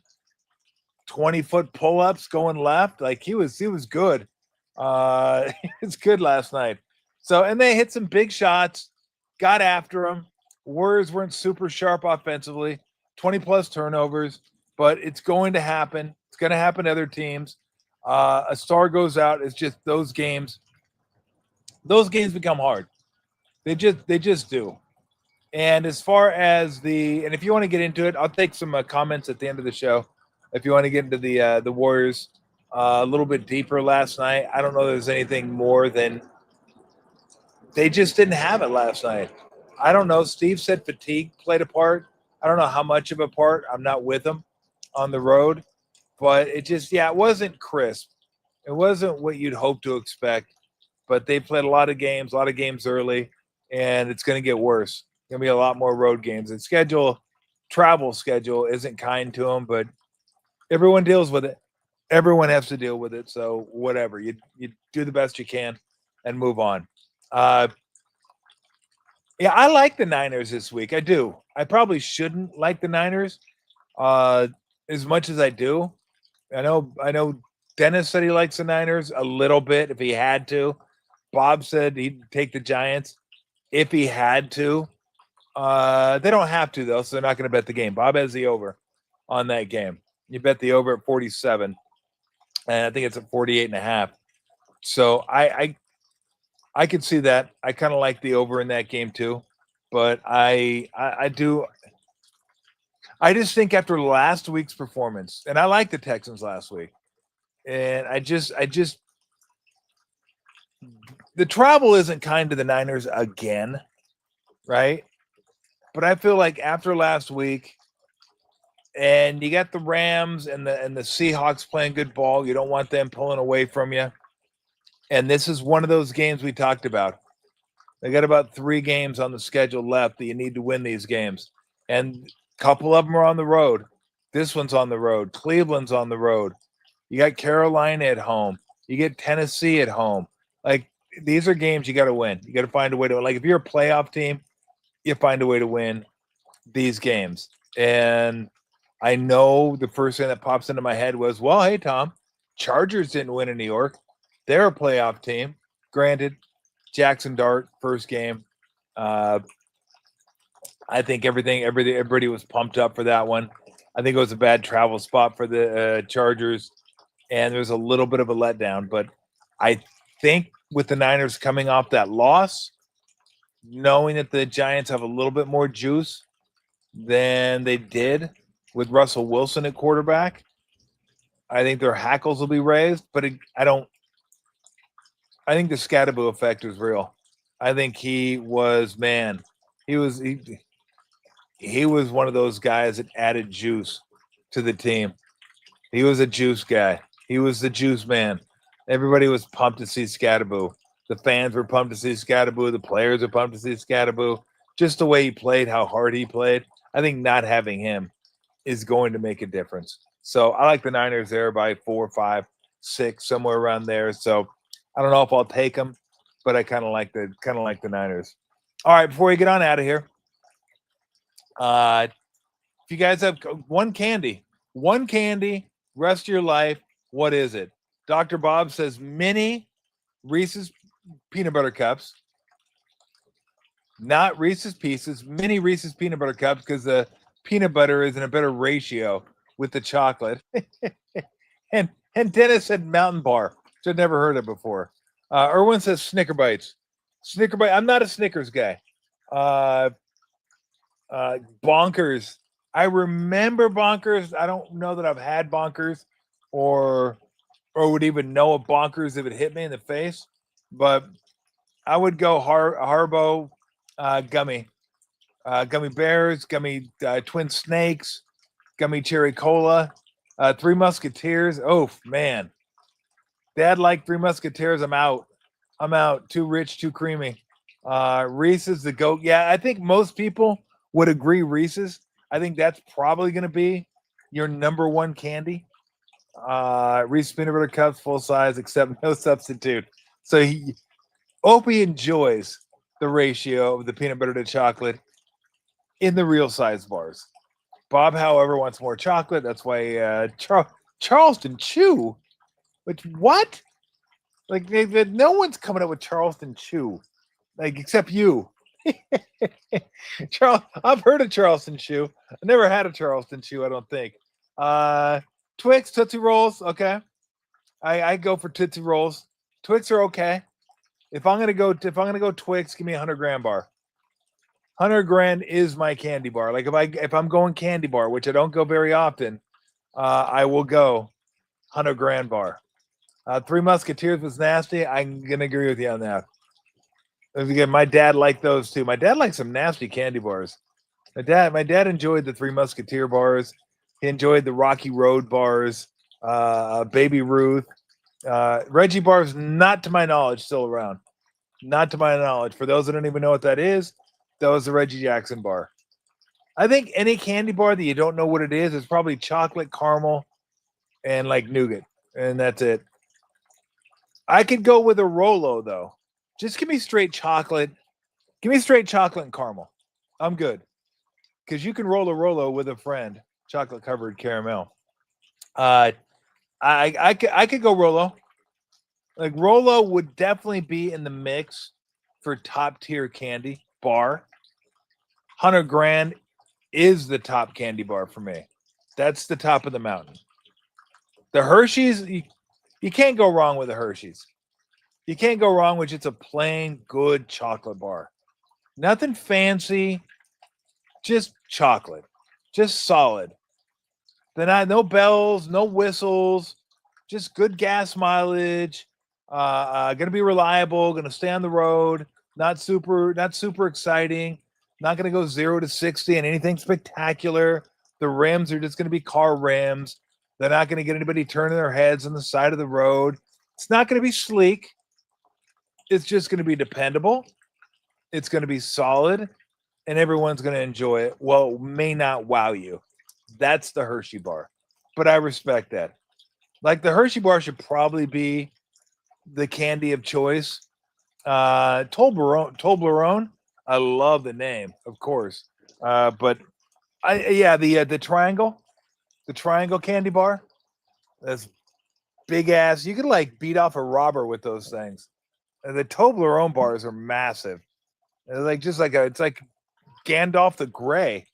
20-foot pull-ups going left. Like he was good. He was good last night. So, and they hit some big shots, got after him. Warriors weren't super sharp offensively, 20-plus turnovers, but it's going to happen. It's going to happen to other teams. A star goes out. It's just those games become hard. They just do. And as far as and if you want to get into it, I'll take some comments at the end of the show. If you want to get into the Warriors a little bit deeper last night, I don't know if there's anything more than they just didn't have it last night. I don't know. Steve said fatigue played a part. I don't know how much of a part. I'm not with them on the road. But it wasn't crisp. It wasn't what you'd hope to expect. But they played a lot of games early, and it's going to get worse. Going to be a lot more road games. And travel schedule isn't kind to them, but everyone deals with it. Everyone has to deal with it. So whatever. You do the best you can and move on. Yeah, I like the Niners this week. I do. I probably shouldn't like the Niners as much as I do. I know Dennis said he likes the Niners a little bit if he had to. Bob said he'd take the Giants if he had to. They don't have to, though, so they're not going to bet the game. Bob has the over on that game. You bet the over at 47, and I think it's at 48.5. So I could see that. I kind of like the over in that game too, but I just think after last week's performance, and I like the Texans last week, and I just the travel isn't kind to the Niners again, right? But I feel like after last week, and you got the Rams and the Seahawks playing good ball, you don't want them pulling away from you. And this is one of those games we talked about. They got about 3 games on the schedule left that you need to win these games. And a couple of them are on the road. This one's on the road. Cleveland's on the road. You got Carolina at home. You get Tennessee at home. Like, these are games you got to win. You got to find a way to win. Like, if you're a playoff team, you find a way to win these games. And I know the first thing that pops into my head was, well, hey, Tom, Chargers didn't win in New York. They're a playoff team. Granted, Jackson Dart, first game. I think everybody was pumped up for that one. I think it was a bad travel spot for the Chargers, and there's a little bit of a letdown. But I think with the Niners coming off that loss, knowing that the Giants have a little bit more juice than they did with Russell Wilson at quarterback, I think their hackles will be raised. But I think the Scatterbo effect is real. I think he was one of those guys that added juice to the team. He was a juice guy. He was the juice man. Everybody was pumped to see Scatterbo. The fans were pumped to see Scatterbo. The players were pumped to see Scatterbo. Just the way he played, how hard he played. I think not having him is going to make a difference. So I like the Niners there by 4, 5, 6, somewhere around there. So I don't know if I'll take them, but I kind of like the Niners. All right, before we get on out of here, if you guys have one candy, rest of your life, what is it? Dr. Bob says mini Reese's peanut butter cups, not Reese's Pieces, mini Reese's peanut butter cups, because the peanut butter is in a better ratio with the chocolate. and Dennis said Mountain Bar, which I'd never heard of before. Erwin says Snicker Bites. I'm not a Snickers guy. Bonkers. I remember Bonkers. I don't know that I've had Bonkers or would even know of Bonkers if it hit me in the face. But I would go Haribo gummy bears, gummy twin snakes, gummy cherry cola, Three Musketeers. Oh man, Dad liked Three Musketeers. I'm out. Too rich, too creamy. Reese's the GOAT. Yeah, I think most people would agree Reese's. I think that's probably going to be your number one candy. Reese's peanut butter cups, full size, except no substitute. So Opie enjoys the ratio of the peanut butter to chocolate in the real size bars. Bob, however, wants more chocolate. That's why Charleston Chew. Which what? Like no one's coming up with Charleston Chew, like except you. I've heard of Charleston Chew. I never had a Charleston Chew. I don't think. Twix, Tootsie Rolls. Okay, I go for Tootsie Rolls. Twix are okay. If I'm gonna go Twix, give me 100-gram bar. 100 grand is my candy bar. Like if I'm going candy bar, which I don't go very often, I will go 100-gram bar. Three Musketeers was nasty. I'm gonna agree with you on that. Again, my dad liked those too. My dad liked some nasty candy bars. My dad enjoyed the Three Musketeer bars. He enjoyed the Rocky Road bars, Baby Ruth. Reggie bars, not to my knowledge, still around. Not to my knowledge. For those that don't even know what that is, that was the Reggie Jackson bar. I think any candy bar that you don't know what it is probably chocolate, caramel, and like nougat. And that's it. I could go with a Rolo, though. Just give me straight chocolate. Give me straight chocolate and caramel. I'm good. Because you can roll a Rolo with a friend. Chocolate-covered caramel. I could go Rolo. Like Rolo would definitely be in the mix for top tier candy bar. 100 grand is the top candy bar for me. That's the top of the mountain. The Hershey's, you can't go wrong with the Hershey's. You can't go wrong with just a plain good chocolate bar. Nothing fancy, just chocolate, just solid. Then no bells, no whistles, just good gas mileage. Gonna be reliable, gonna stay on the road, not super exciting, not gonna go 0 to 60 and anything spectacular. The rims are just gonna be car rims. They're not gonna get anybody turning their heads on the side of the road. It's not gonna be sleek. It's just gonna be dependable. It's gonna be solid, and everyone's gonna enjoy it. Well, it may not wow you. That's the Hershey bar, but I respect that. Like the Hershey bar should probably be the candy of choice. Tolbert. I love the name, of course. But the triangle candy bar. That's big ass. You could like beat off a robber with those things. And the Toblerone bars are massive. It's like Gandalf the Grey.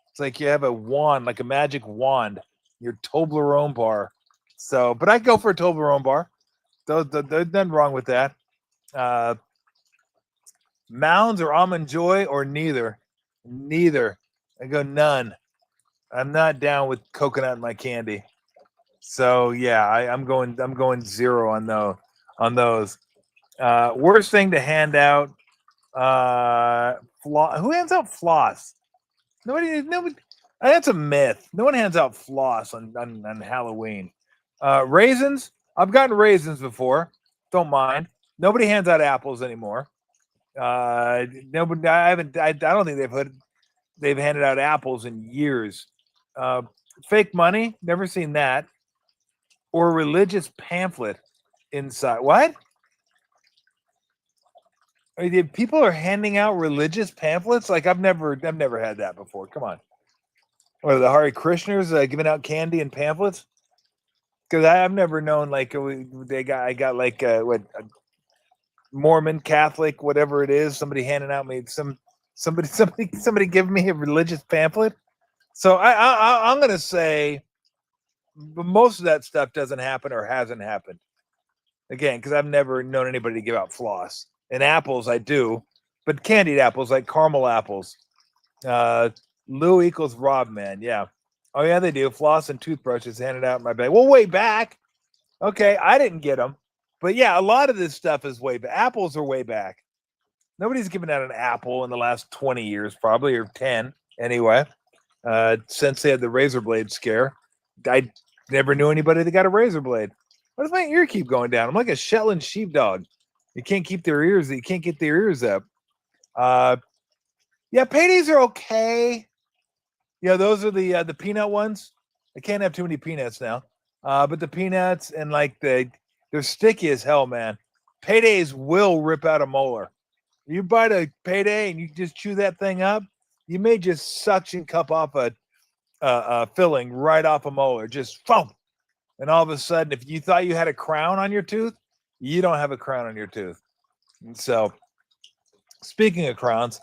It's like you have a wand, like a magic wand. Your Toblerone bar. So, but I go for a Toblerone bar. There's nothing wrong with that. Mounds or Almond Joy or neither. Neither. I go none. I'm not down with coconut in my candy. So yeah, I'm going 0 on those. Worst thing to hand out. Who hands out floss? Nobody. That's a myth. No one hands out floss on Halloween. Raisins. I've gotten raisins before. Don't mind. Nobody hands out apples anymore. Nobody. I haven't. I don't think they've handed out apples in years. Fake money. Never seen that. Or religious pamphlet inside. What? People are handing out religious pamphlets? Like I've never had that before. Come on. What are the Hare Krishners giving out candy and pamphlets? Because I've never known like I got like what Mormon, Catholic, whatever it is. Somebody handing out me somebody giving me a religious pamphlet. So I'm gonna say most of that stuff doesn't happen or hasn't happened. Again, because I've never known anybody to give out floss. And apples, I do, but candied apples like caramel apples. Lou equals Rob, man. Yeah. Oh, yeah, they do. Floss and toothbrushes handed out in my bag. Well, way back. Okay, I didn't get them. But yeah, a lot of this stuff is way back. Apples are way back. Nobody's given out an apple in the last 20 years, probably, or 10 anyway, since they had the razor blade scare. I never knew anybody that got a razor blade. Why does my ear keep going down? I'm like a Shetland sheepdog. You can't keep their ears. You can't get their ears up. Yeah, paydays are okay. Yeah, those are the peanut ones. I can't have too many peanuts now. But the peanuts and like they're sticky as hell, man. Paydays will rip out a molar. You bite a payday and you just chew that thing up, you may just suction cup off a filling right off a molar. Just boom. And all of a sudden, if you thought you had a crown on your tooth, you don't have a crown on your tooth. And so, speaking of crowns,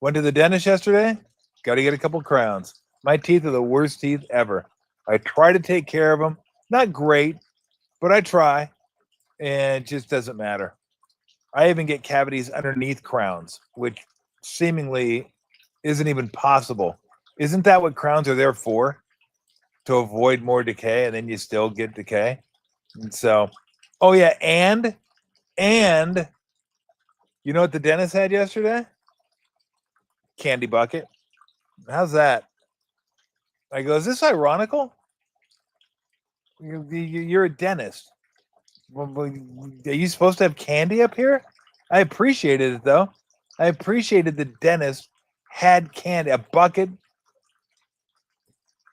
went to the dentist yesterday. Got to get a couple crowns. My teeth are the worst teeth ever. I try to take care of them. Not great, but I try. And it just doesn't matter. I even get cavities underneath crowns, which seemingly isn't even possible. Isn't that what crowns are there for? To avoid more decay, and then you still get decay. And so, oh yeah, and you know what the dentist had yesterday? Candy bucket. How's that? I go, is this ironical? You're a dentist. Are you supposed to have candy up here? I appreciated it though. I appreciated the dentist had candy, a bucket,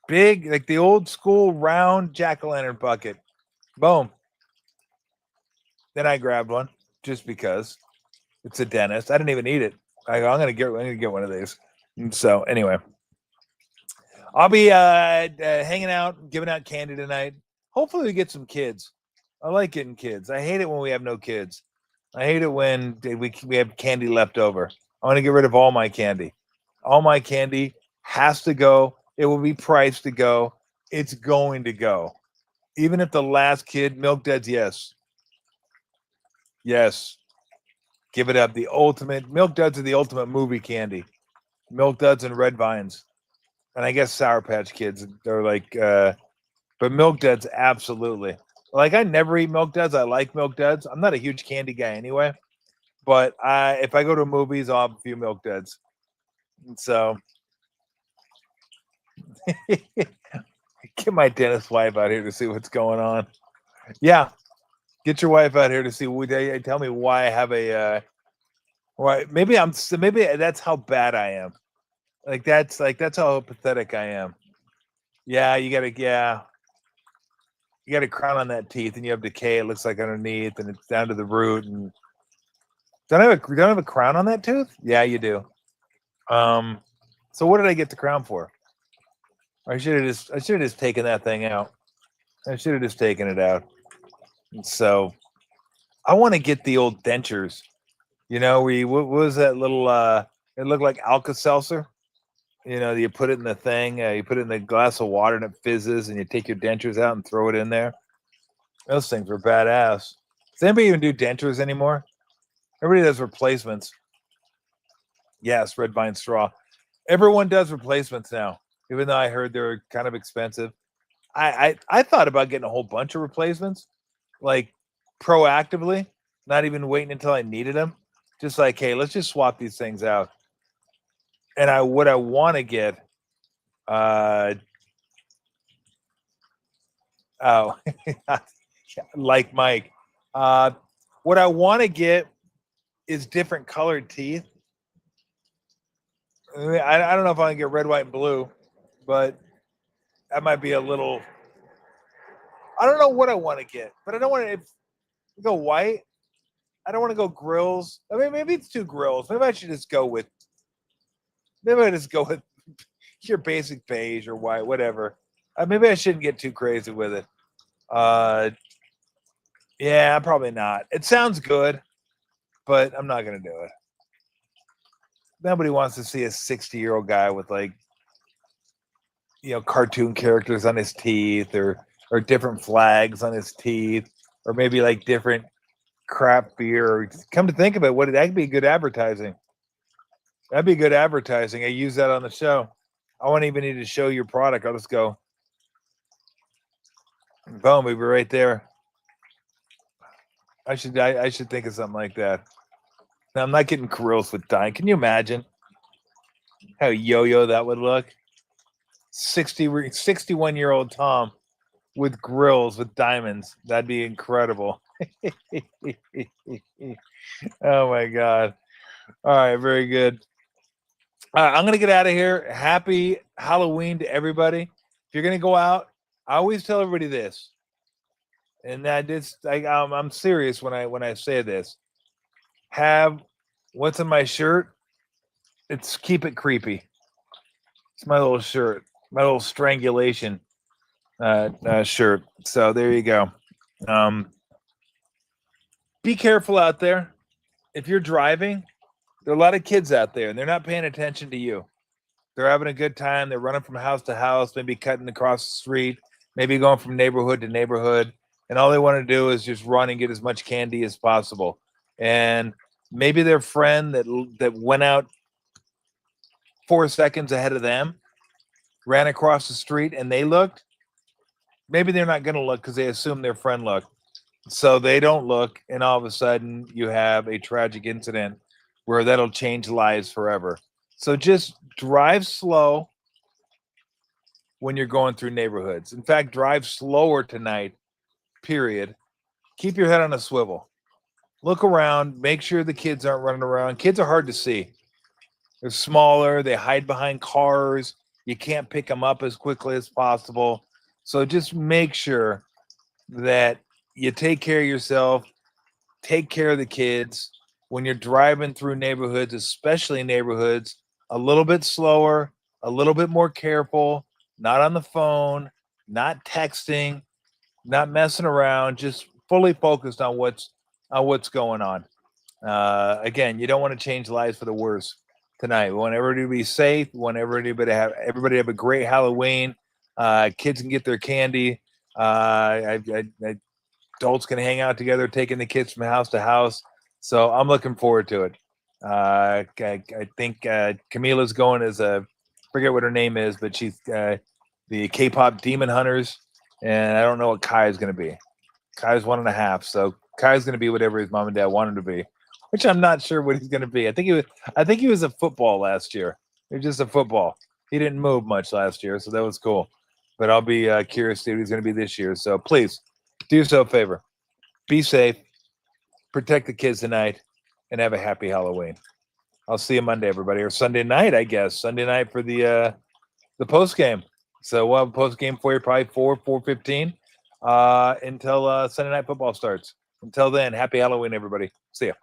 big, like the old school round jack-o'-lantern bucket. Boom. Then I grabbed one just because it's a dentist. I didn't even eat it. I'm gonna get one of these. And so anyway, I'll be hanging out, giving out candy tonight. Hopefully we get some kids. I like getting kids. I hate it when we have no kids. I hate it when we have candy left over. I want to get rid of all my candy. All my candy has to go. It will be priced to go. It's going to go. Even if the last kid, Milk Duds, yes. Yes. Give it up. The ultimate, Milk Duds are the ultimate movie candy. Milk Duds and Red Vines. And I guess Sour Patch Kids. They're like, but Milk Duds, absolutely. Like, I never eat Milk Duds. I like Milk Duds. I'm not a huge candy guy anyway. But if I go to movies, I'll have a few Milk Duds. And so, get my dentist wife out here to see what's going on. Yeah, get your wife out here to see. Tell me why I have a. Why maybe that's how bad I am. That's how pathetic I am. Yeah, you got a crown on that teeth, and you have decay. It looks like underneath, and it's down to the root. And don't have a crown on that tooth? Yeah, you do. So what did I get the crown for? I should have just taken that thing out. I should have just taken it out. And so I want to get the old dentures. You know, what was that little it looked like Alka-Seltzer. You know, you put it in the thing, you put it in a glass of water and it fizzes, and you take your dentures out and throw it in there. Those things were badass. Does anybody even do dentures anymore? Everybody does replacements. Yes, Red Vine straw. Everyone does replacements now, even though I heard they're kind of expensive. I thought about getting a whole bunch of replacements, like proactively, not even waiting until I needed them. Just like, hey, let's just swap these things out. And what I want to get, like Mike, what I want to get is different colored teeth. I don't know if I can get red, white, and blue, but that might be a little. I don't know what I want to get, but I don't want to go white. I don't want to go grills. I mean, maybe it's two grills. Maybe I should just go with. Maybe I just go with your basic beige or white, whatever. Maybe I shouldn't get too crazy with it. Yeah, probably not. It sounds good, but I'm not gonna do it. Nobody wants to see a 60-year-old guy with cartoon characters on his teeth or different flags on his teeth, or maybe like different craft beer. Or come to think of it, that could be good advertising. That'd be good advertising. I use that on the show. I won't even need to show your product. I'll just go, boom, we'll be right there. I should think of something like that. Now, I'm not getting grills with diamonds. Can you imagine how yo-yo that would look? 61-year-old Tom with grills with diamonds. That'd be incredible. Oh my God. All right, very good. I'm gonna get out of here. Happy Halloween to everybody. If you're gonna go out, I always tell everybody this, and I'm serious when I say this. Have what's in my shirt? It's keep it creepy. It's my little shirt, my little strangulation shirt. So there you go. Be careful out there. If you're driving, there are a lot of kids out there, and they're not paying attention to you. They're having a good time. They're running from house to house, maybe cutting across the street, maybe going from neighborhood to neighborhood. And all they want to do is just run and get as much candy as possible. And maybe their friend that went out 4 seconds ahead of them ran across the street and they looked. Maybe they're not going to look because they assume their friend looked. So they don't look, and all of a sudden you have a tragic incident where that'll change lives forever. So just drive slow when you're going through neighborhoods. In fact, drive slower tonight, period. Keep your head on a swivel. Look around. Make sure the kids aren't running around. Kids are hard to see. They're smaller. They hide behind cars. You can't pick them up as quickly as possible. So just make sure that you take care of yourself, take care of the kids. When you're driving through neighborhoods, especially neighborhoods, a little bit slower, a little bit more careful, not on the phone, not texting, not messing around, just fully focused on what's going on. Again, you don't want to change lives for the worse tonight. We want everybody to be safe. We want everybody to have a great Halloween. Kids can get their candy. Adults can hang out together, taking the kids from house to house. So I'm looking forward to it. I think Camila's going as forget what her name is, but she's the K-pop Demon Hunters, and I don't know what Kai is going to be. Kai's 1.5, so Kai's going to be whatever his mom and dad want him to be, which I'm not sure what he's going to be. I think he was a football last year. He was just a football. He didn't move much last year, so that was cool. But I'll be curious to see what he's going to be this year. So please do yourself a favor. Be safe. Protect the kids tonight, and have a happy Halloween. I'll see you Monday, everybody, or Sunday night, I guess. Sunday night for the post game. So we'll have a post game for you probably 4:15 until Sunday Night Football starts. Until then, happy Halloween, everybody. See ya.